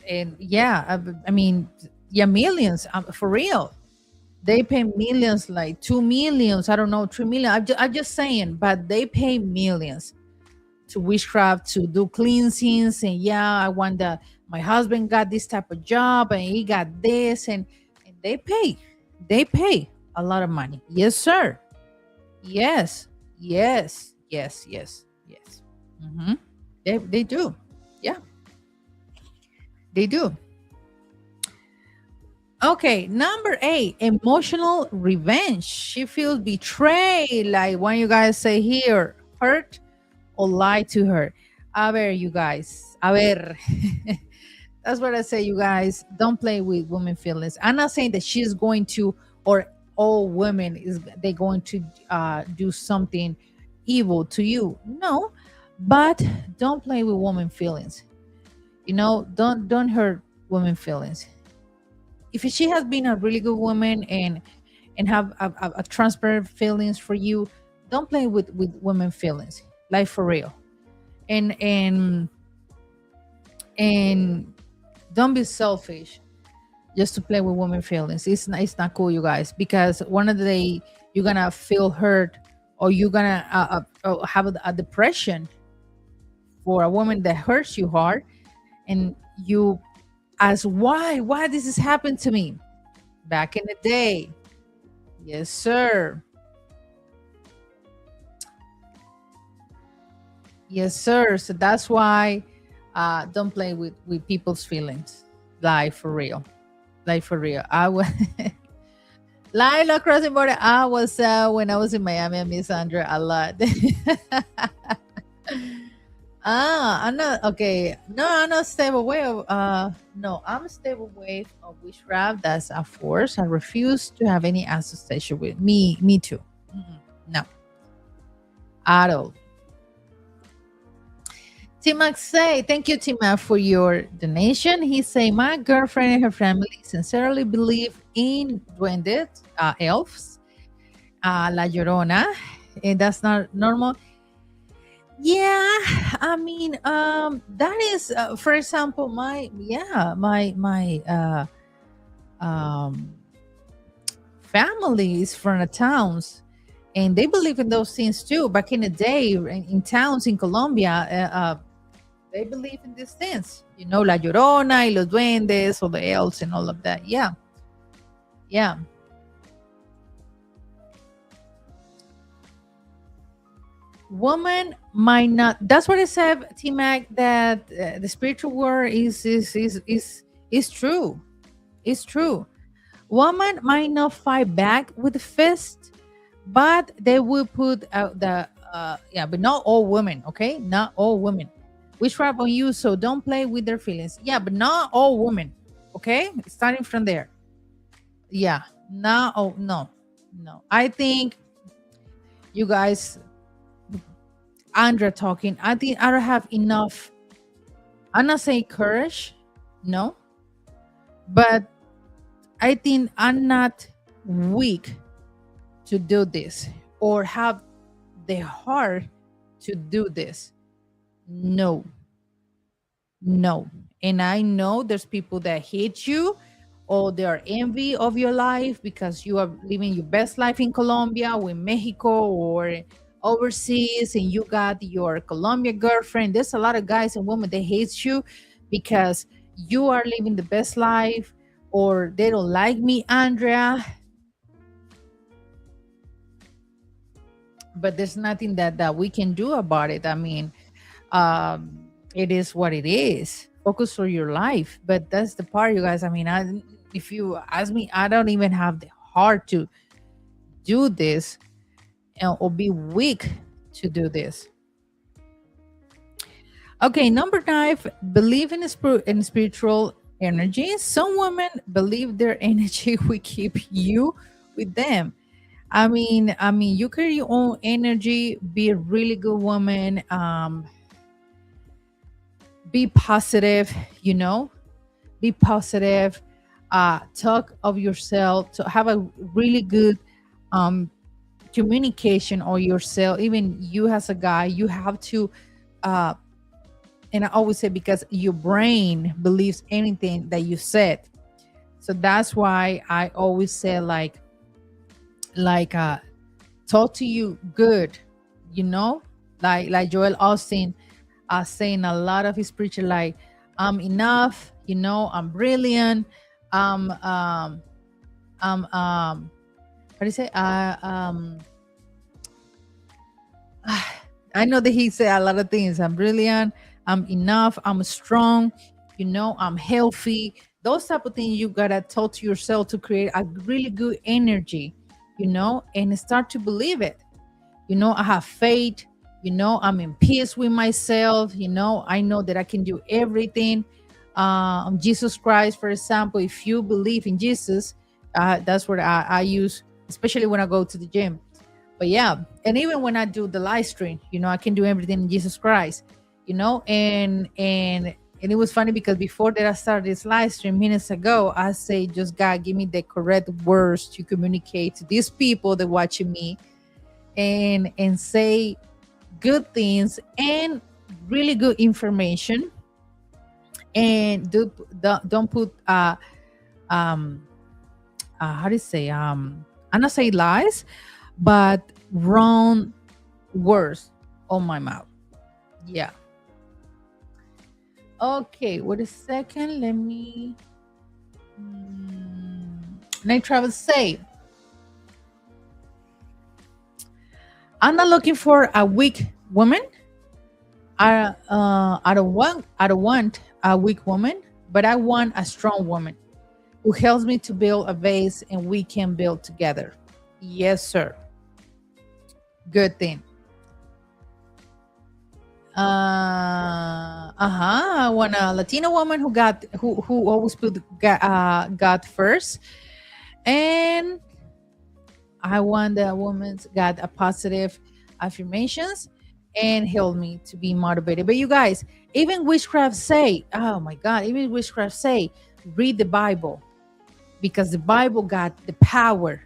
and yeah, I mean, yeah, millions for real. They pay millions, like 2 millions, I don't know, 3 million. I'm just saying, but they pay millions to witchcraft to do cleansings. And yeah, I want my husband got this type of job and he got this, and they pay a lot of money. Yes, sir. Yes, yes, yes, yes, yes. Hmm. They do. Yeah, they do. Okay, number 8, emotional revenge. She feels betrayed, like when you guys say here, hurt or lie to her. A ver, you guys. A ver. That's what I say, you guys. Don't play with women feelings. I'm not saying that she's going to, or all women is they going to do something evil to you. No, but don't play with women feelings. Don't hurt women feelings. If she has been a really good woman and have a transparent feelings for you, don't play with women feelings, like for real. And and and don't be selfish just to play with women feelings. It's not cool, you guys, because one of the day you're gonna feel hurt, or you're gonna have a depression for a woman that hurts you hard, and you ask why this has happened to me back in the day. Yes, sir. Yes, sir. So that's why don't play with people's feelings. Like for real. Like for real. I was Lila crossing border. I was when I was in Miami, I miss Sandra a lot. I'm not okay. No, I'm not stable away of no, I'm a stable away of witchcraft. That's a force. I refuse to have any association with me too. Mm-mm. No, at all. Timac say, thank you, Timac, for your donation. He say, my girlfriend and her family sincerely believe in duendes, elves, La Llorona, and that's not normal. Yeah, I mean, that is, for example, my um family is from the towns, and they believe in those things too. Back in the day, in towns in Colombia, they believe in these things. La Llorona, y los duendes, or the elves, and all of that. Yeah, yeah. Woman might not. That's what I said, T Mac. That the spiritual world is true. It's true. Woman might not fight back with the fist, but they will put out the yeah. But not all women. Okay, not all women. Which rap on you? So don't play with their feelings. Yeah, but not all women. Okay, starting from there. Yeah, not all. No, no. I think you guys, Andrea talking. I think I don't have enough. I'm not saying courage, no, but I think I'm not weak to do this or have the heart to do this. No, no. And I know there's people that hate you or they are envy of your life because you are living your best life in Colombia or in Mexico or overseas, and you got your Colombian girlfriend. There's a lot of guys and women that hate you because you are living the best life, or they don't like me, Andrea. but there's nothing that we can do about it. I mean, it is what it is. Focus on your life. But that's the part, you guys. I mean, if you ask me, I don't even have the heart to do this, or be weak to do this. Okay, number 9, believe in spiritual energy. Some women believe their energy will keep you with them. I mean, you carry your own energy. Be a really good woman. Be positive. You know, be positive. Talk of yourself. To have a really good um, communication or yourself. Even you as a guy, you have to. Uh, and I always say, because your brain believes anything that you said. So that's why I always say, like talk to you good, you know, like Joel Austin saying a lot of his preaching, like, I'm enough, you know, I'm brilliant, I'm how do you say, I know that he said a lot of things. I'm brilliant, I'm enough, I'm strong, you know, I'm healthy. Those type of things you gotta talk to yourself to create a really good energy, you know, and start to believe it. You know, I have faith, you know, I'm in peace with myself, you know, I know that I can do everything. Jesus Christ, for example, if you believe in Jesus, that's what I use, especially when I go to the gym. But yeah, and even when I do the live stream, you know, I can do everything in Jesus Christ, you know. And it was funny because before that I started this live stream minutes ago, I say, just God, give me the correct words to communicate to these people that watching me, and say good things and really good information, and don't put um how do you say, I'm not say lies, but wrong words on my mouth. Yeah. Okay, wait a second. Let me. Night Travel say, I'm not looking for a weak woman. I don't want a weak woman, but I want a strong woman who helps me to build a base and we can build together. Yes, sir. Good thing. I want a Latina woman who always put God first, and I want the woman's got a positive affirmations and help me to be motivated. But you guys, even witchcraft say, oh my God, even witchcraft say, read the Bible, because the Bible got the power.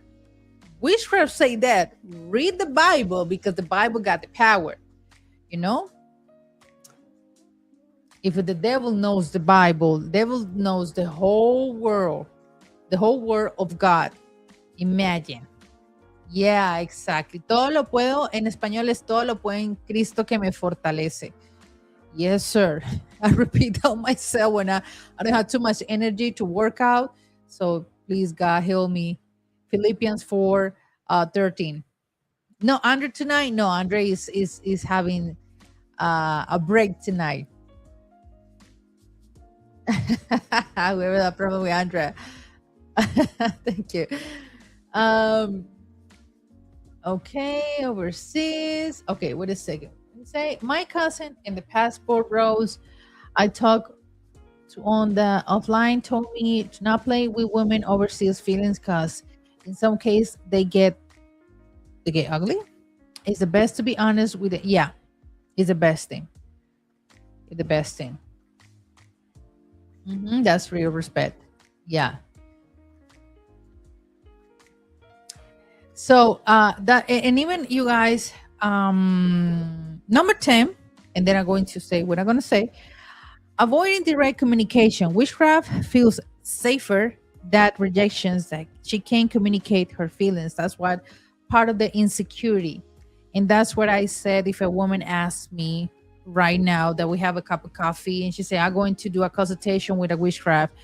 Witchcraft say that, read the Bible because the Bible got the power. You know, if the devil knows the Bible, the devil knows the whole world of God. Imagine. Yeah, exactly. Todo lo puedo, en español es todo lo puedo en Cristo que me fortalece. Yes, sir. I repeat that myself when I don't have too much energy to work out. So please, God, help me. Philippians 4:13. No, Andre tonight. No, Andre is having a break tonight. We have a problem with Andre. Thank you. Okay, overseas. Okay, wait a second. Say my cousin in the passport rows I talked to on the offline told me to not play with women overseas feelings because in some case they get ugly. It's the best to be honest with it. Yeah, it's the best thing. It's the best thing. That's real respect. Yeah. So that, and even you guys, number 10, and then I'm going to say what I'm going to say. Avoiding direct communication. Witchcraft feels safer that rejections, that she can't communicate her feelings. That's what part of the insecurity. And that's what I said. If a woman asks me right now that we have a cup of coffee and she say, I'm going to do a consultation with a witchcraft.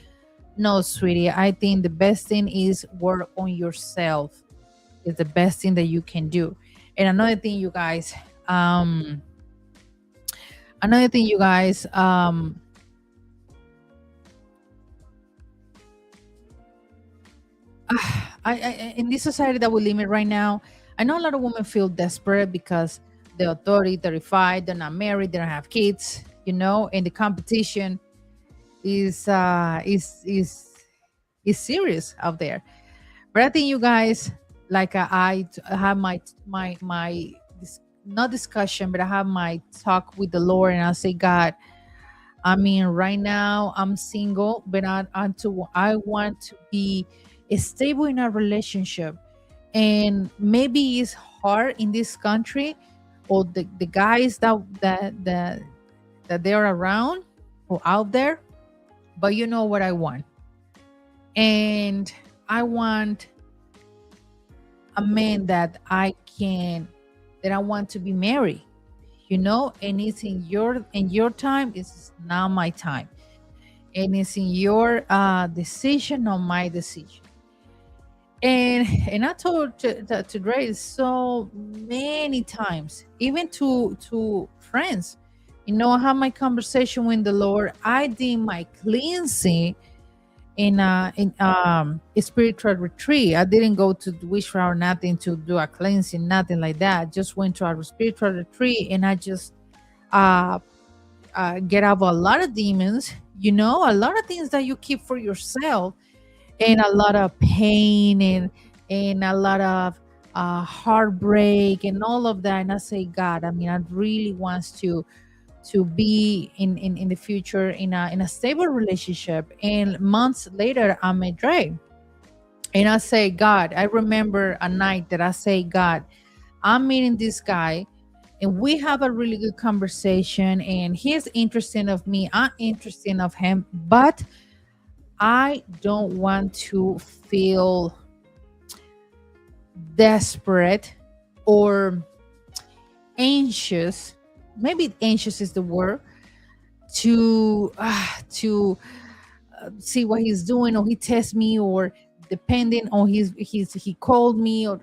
No, sweetie, I think the best thing is work on yourself. Is the best thing that you can do. And um another thing, you guys, in this society that we live in right now, I know a lot of women feel desperate because they're 30, 35, they're not married, they don't have kids, and the competition is is serious out there. But I think, you guys, like, I have not discussion, but I have my talk with the Lord, and I say, God, I mean, right now I'm single, but I want to be stable in a relationship. And maybe it's hard in this country, or the guys that they're around or out there, but you know what I want. And I want a man that I want to be married, and it's in your time, it's not my time. And it's in your decision, not my decision. And I told to Dre so many times, even to friends. I have my conversation with the Lord. I did my cleansing in a spiritual retreat. I didn't go to the witchcraft or nothing to do a cleansing, nothing like that. Just went to a spiritual retreat, and I just uh, get out a lot of demons. A lot of things that you keep for yourself, and a lot of pain, and a lot of heartbreak and all of that. And I say, God, I mean, I really wants to be in the future in a stable relationship. And months later, I met Dre, and I say, God, I remember a night that I say, God, I'm meeting this guy, and we have a really good conversation, and he's interested of me, I'm interested of him, but I don't want to feel desperate or anxious. Maybe anxious is the word, to see what he's doing, or he tests me, or depending on his he called me, or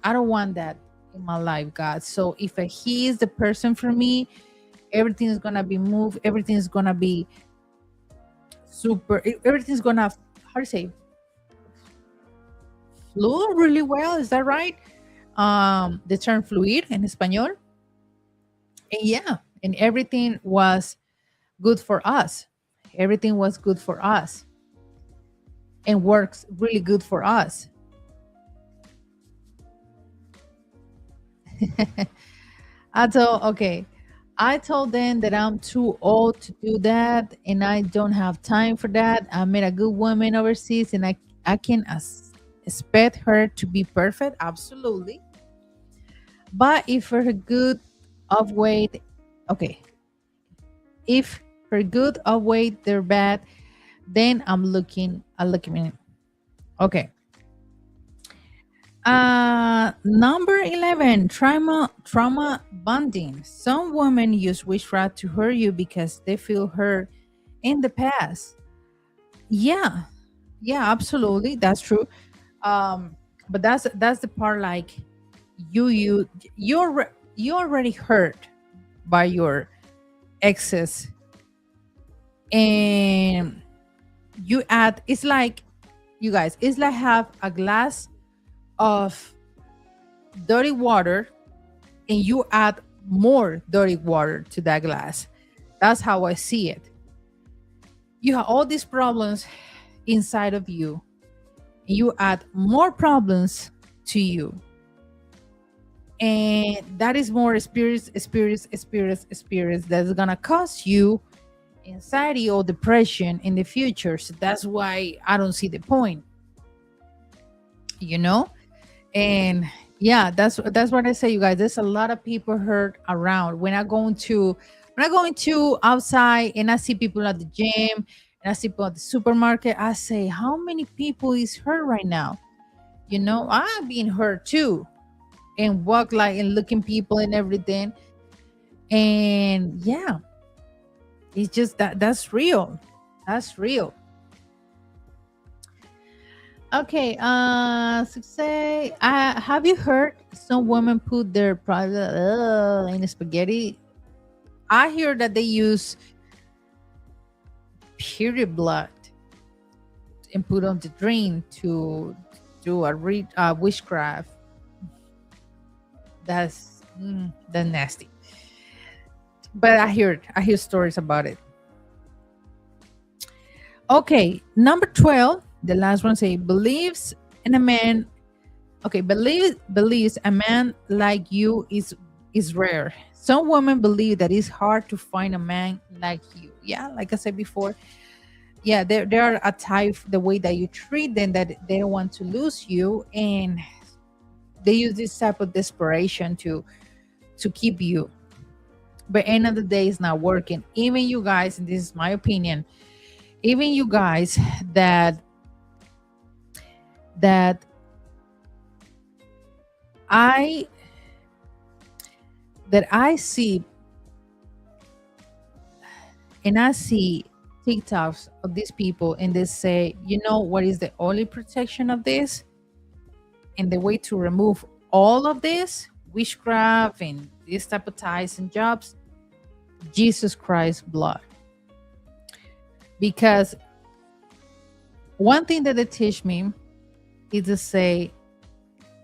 I don't want that in my life, God. So if he is the person for me, everything is gonna be moved, everything is gonna be everything's gonna, how to say, flow really well. Is that right? The term fluir in Espanol. And yeah, and everything was good for us. Everything was good for us, and works really good for us. Okay, I told them that I'm too old to do that, and I don't have time for that. I met a good woman overseas, and I can expect her to be perfect, absolutely. But if her good of weight, okay, if her good of weight they're bad, then I'm looking. Okay. Number 11, trauma bonding. Some women use witchcraft to hurt you because they feel hurt in the past. Yeah, yeah, absolutely, that's true. But that's the part, like, you already hurt by your exes, and you add, it's like, you guys, it's like have a glass of dirty water, and you add more dirty water to that glass. That's how I see it. You have all these problems inside of you, and you add more problems to you, and that is more experience that's gonna cause you anxiety or depression in the future. So that's why I don't see the point, you know and yeah, that's what I say, you guys. There's a lot of people hurt around. When I go into outside, and I see people at the gym, and I see people at the supermarket, I say, how many people is hurt right now? I'm being hurt too, and walk like and looking people and everything. And yeah, it's just that's real. That's real. Okay, success. Okay. Have you heard some women put their private in spaghetti? I hear that they use period blood and put on the drink to do a witchcraft. That's nasty. But I hear stories about it. Okay, number 12, the last one say believes in a man. Okay, believes a man like you is rare. Some women believe that it's hard to find a man like you. Yeah, like I said before. Yeah, there are a type the way that you treat them that they don't want to lose you, and they use this type of desperation to keep you. But end of the day, it's not working. Even you guys, and this is my opinion, even you guys that I see, and I see TikToks of these people, and they say, you know what is the only protection of this? And the way to remove all of this witchcraft and this type of ties and jobs, Jesus Christ's blood. Because one thing that they teach me is to say,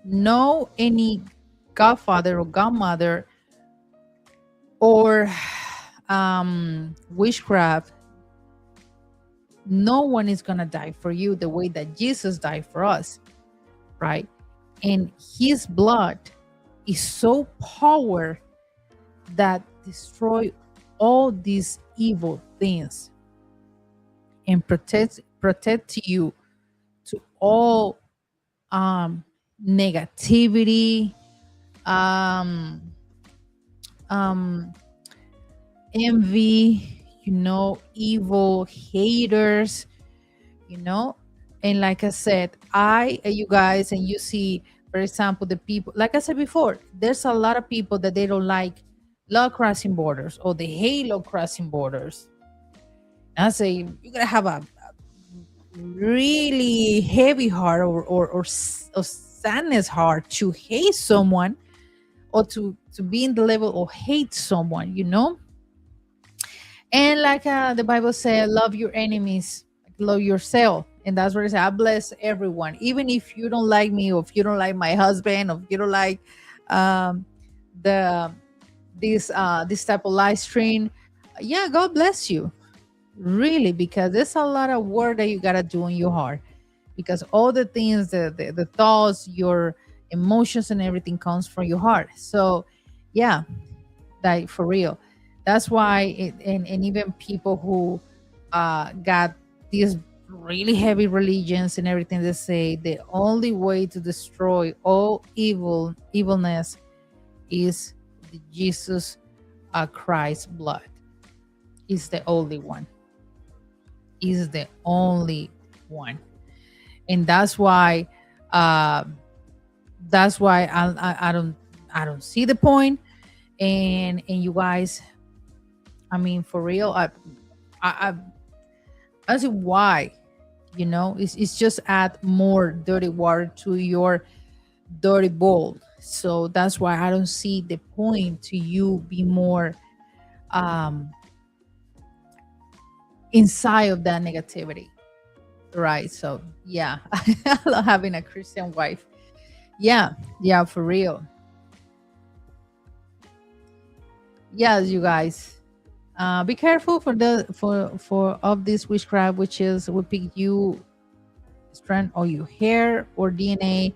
no, any godfather or godmother or witchcraft, no one is gonna die for you the way that Jesus died for us, right? And his blood is so power that destroy all these evil things and protect you to all negativity, envy, evil haters, and like I said, you guys, and you see, for example, the people, like I said before, there's a lot of people that they don't like love crossing borders, or they hate love crossing borders. And I say, you gotta have a really heavy heart or sadness heart to hate someone, or to be in the level of hate someone, And like the Bible says, love your enemies, love yourself. And that's what it says. I bless everyone, even if you don't like me, or if you don't like my husband, or if you don't like this type of live stream. Yeah, God bless you, really, because there's a lot of work that you gotta do in your heart, because all the things, the thoughts, your emotions, and everything comes from your heart. So, yeah, like for real. That's why, and even people who got these really heavy religions and everything, they say the only way to destroy all evilness is the Jesus Christ blood. Is the only one. Is the only one, and that's why I don't see the point. And you guys, I mean, for real, I see why, it's just add more dirty water to your dirty bowl. So that's why I don't see the point to you be more inside of that negativity, right? So yeah, I love having a Christian wife. Yeah, for real. Yes, you guys. Be careful for of this witchcraft, which is will pick you strand or your hair or DNA.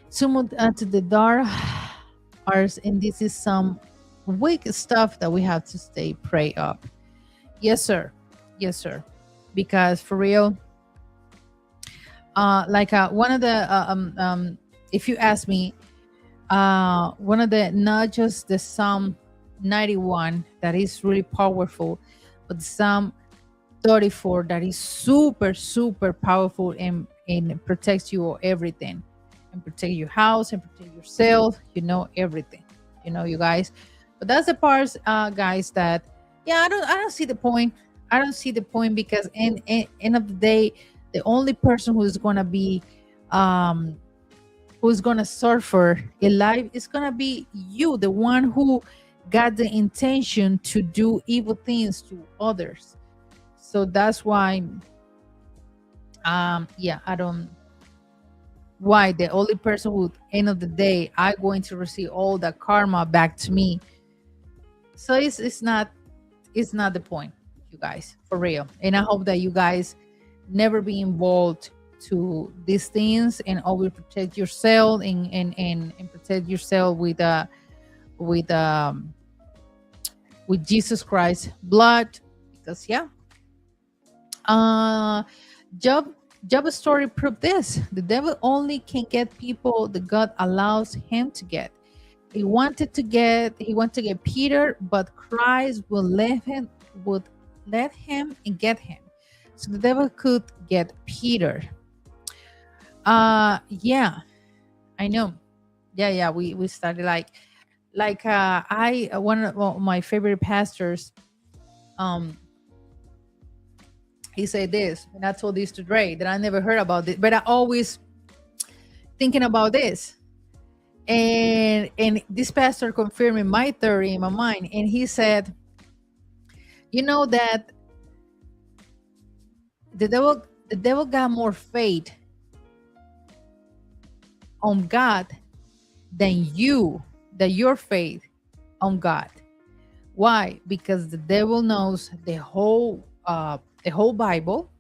Summoned to the dark arts, and this is some wicked stuff that we have to stay pray up. Yes, sir. Yes, sir. Because for real, like one of the if you ask me, one of the, not just the Psalm 91 that is really powerful, but Psalm 34 that is super super powerful and protects you everything, and protect your house and protect yourself, everything, you guys. But that's the parts, guys, that I don't see the point. I don't see the point, because in end of the day, the only person who is going to be um who's gonna suffer in life is gonna be you, the one who got the intention to do evil things to others. So that's why, yeah, I don't, why the only person who end of the day I going to receive all the karma back to me. So it's not the point, you guys, for real. And I hope that you guys never be involved to these things, and always protect yourself, and protect yourself with um with Jesus Christ blood. Because yeah, uh Job Job's story proved this: the devil only can get people that God allows him to get. He wanted to get Peter, but Christ would let him and get him. So the devil could get Peter. Yeah, I know. Yeah, we started like I one of my favorite pastors, um he said this, and I told this to Dre, that I never heard about this, but I always thinking about this. And this pastor confirming my theory in my mind, and he said, you know that the devil got more faith on God than your faith on God. Why? Because the devil knows the whole Bible,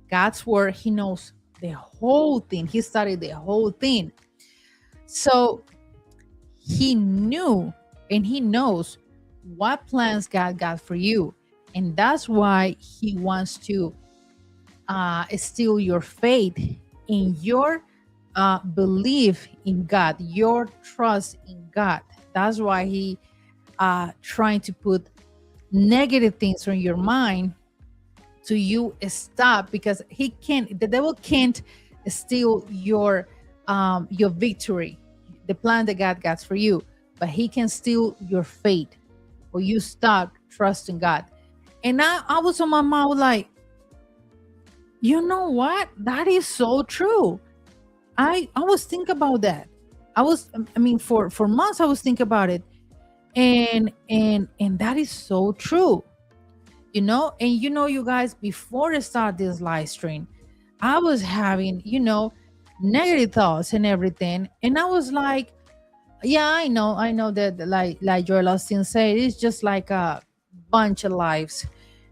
God's word. He knows the whole thing. He studied the whole thing. So he knew and he knows what plans God got for you. And that's why he wants to steal your faith in your belief in God, your trust in God. That's why he trying to put negative things on your mind to you stop, because the devil can't steal your victory, the plan that God got for you, but he can steal your faith, or you stop trusting God. And I was on my mouth like, you know what? That is so true. I was thinking about that. I mean, for months I was thinking about it. And that is so true. And you guys, before I start this live stream, I was having, negative thoughts and everything. And I was like, yeah, I know that, like Joel Austin said, it's just like a bunch of lives.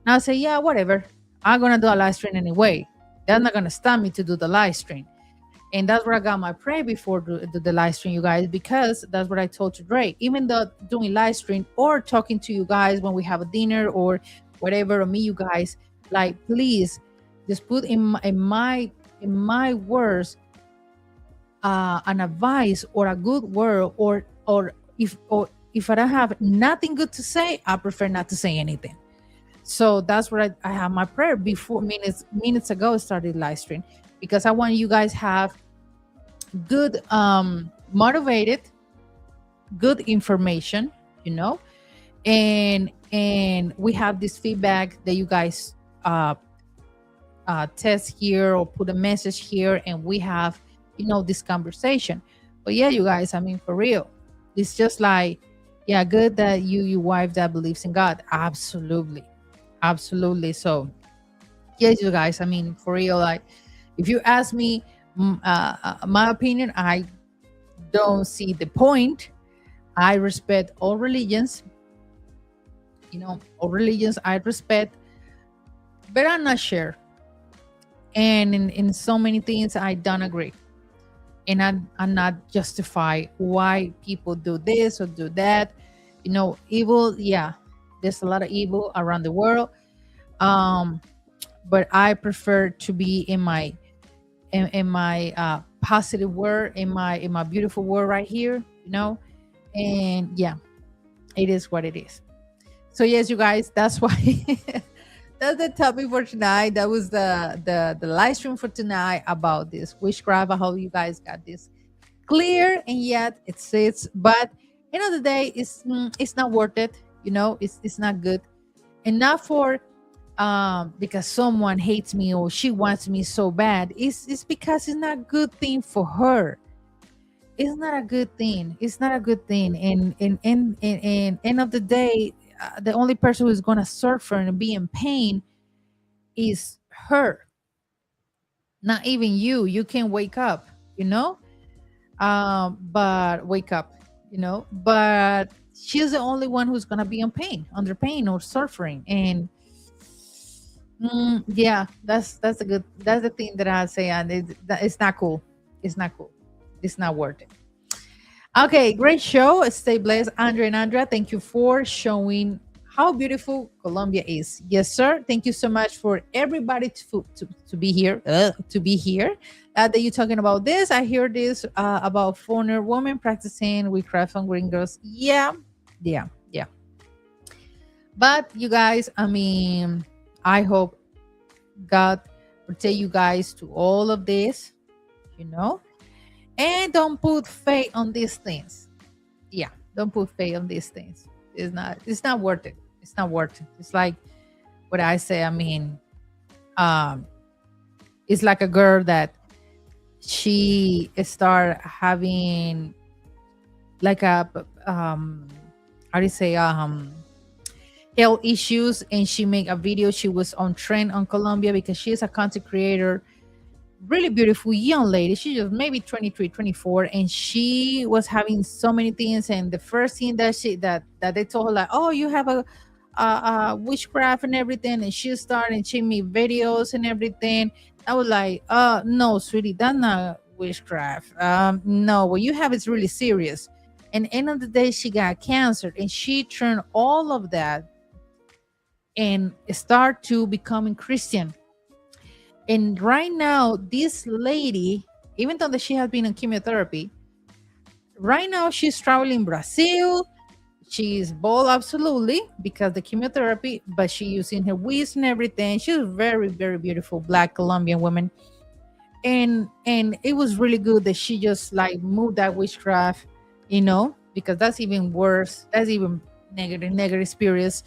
And I say, yeah, whatever. I'm gonna do a live stream anyway. That's not gonna stop me to do the live stream. And that's where I got my prayer before the live stream, you guys, because that's what I told to Drake. Even though doing live stream or talking to you guys when we have a dinner or whatever, or me, you guys, like, please just put in my words an advice or a good word, or if I don't have nothing good to say, I prefer not to say anything. So that's what I have my prayer before minutes ago I started live stream, because I want you guys have good motivated, good information, and we have this feedback that you guys test here or put a message here, and we have this conversation. But yeah, you guys, I mean, for real, it's just like, yeah, good that you wife that believes in God. Absolutely. So yes, you guys, I mean, for real, like, if you ask me my opinion, I don't see the point. I respect all religions, all religions I respect, but I'm not sure. And in so many things I don't agree, and I'm not justify why people do this or do that. Evil, yeah, there's a lot of evil around the world, but I prefer to be in my positive word, in my beautiful word right here, and yeah, it is what it is. So yes, you guys, that's why that's the topic for tonight. That was the live stream for tonight about this witchcraft. I hope you guys got this clear, and yet but end of the day, it's not worth it. It's not good, and not for because someone hates me or she wants me so bad. It's because it's not a good thing for her. It's not a good thing. It's not a good thing. And end of the day, the only person who's gonna suffer and be in pain is her, not even you. You can wake up, you know, but wake up, but she's the only one who's gonna be in pain, under pain or suffering. And yeah, that's a good, that's the thing that I say. And it's not cool. It's not cool. It's not worth it. Okay, great show. Stay blessed, Andre and Andrea. Thank you for showing how beautiful Colombia is. Yes, sir. Thank you so much for everybody to be here. To be here. That you're talking about this. I hear this about foreigner women practicing witchcraft on green girls. Yeah, yeah, yeah. But you guys, I mean, I hope God will take you guys to all of this, you know. And don't put faith on these things. Yeah, don't put faith on these things. It's not worth it. It's not worth it. It's like what I say. I mean, um, it's like a girl that she start having like a how do you say health issues, and she make a video. She was on trend on Colombia because she is a content creator, really beautiful young lady. She just maybe 23, 24, and she was having so many things. And the first thing that that they told her, like, oh, you have a witchcraft and everything. And she started, and she made videos and everything. I was like, no, sweetie, that's not witchcraft. No, what you have is really serious. And end of the day, she got cancer, and she turned all of that and start to becoming Christian. And right now, this lady, even though that she has been on chemotherapy, right now she's traveling Brazil. She's bold, absolutely, because the chemotherapy, but she using her wigs and everything. She's a very, very beautiful Black Colombian woman. And it was really good that she just like moved that witchcraft, because that's even worse. That's even negative spirits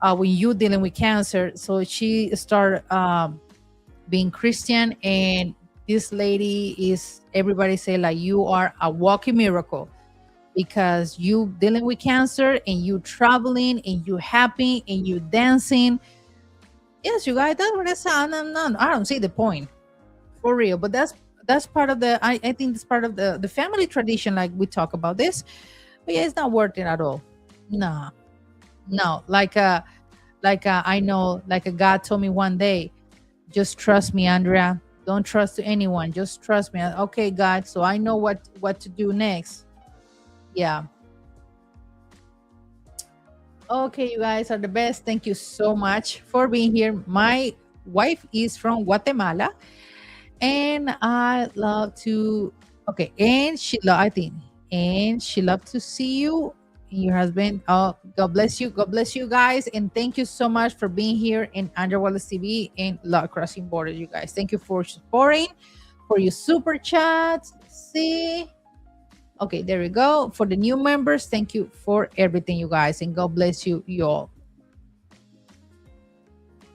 when you dealing with cancer. So she started being Christian, and this lady is, everybody say, like, you are a walking miracle, because you dealing with cancer and you traveling and you happy and you dancing. Yes, you guys, that's what I said. No, I don't see the point, for real. But that's part of the, I think it's part of the family tradition, like we talk about this. But yeah, it's not worth it at all. No, like I know, like a God told me one day, just trust me, Andrea. Don't trust to anyone. Just trust me. Okay, God. So I know what to do next. Yeah. Okay, you guys are the best. Thank you so much for being here. My wife is from Guatemala, and I love to. Okay, and I think, and she loves to see you and your husband. Oh, God bless you. God bless you guys, and thank you so much for being here in Under Wallace TV and Love Crossing Borders. You guys, thank you for supporting, for your super chats. See. Okay, there we go. For the new members, thank you for everything, you guys, and God bless you all.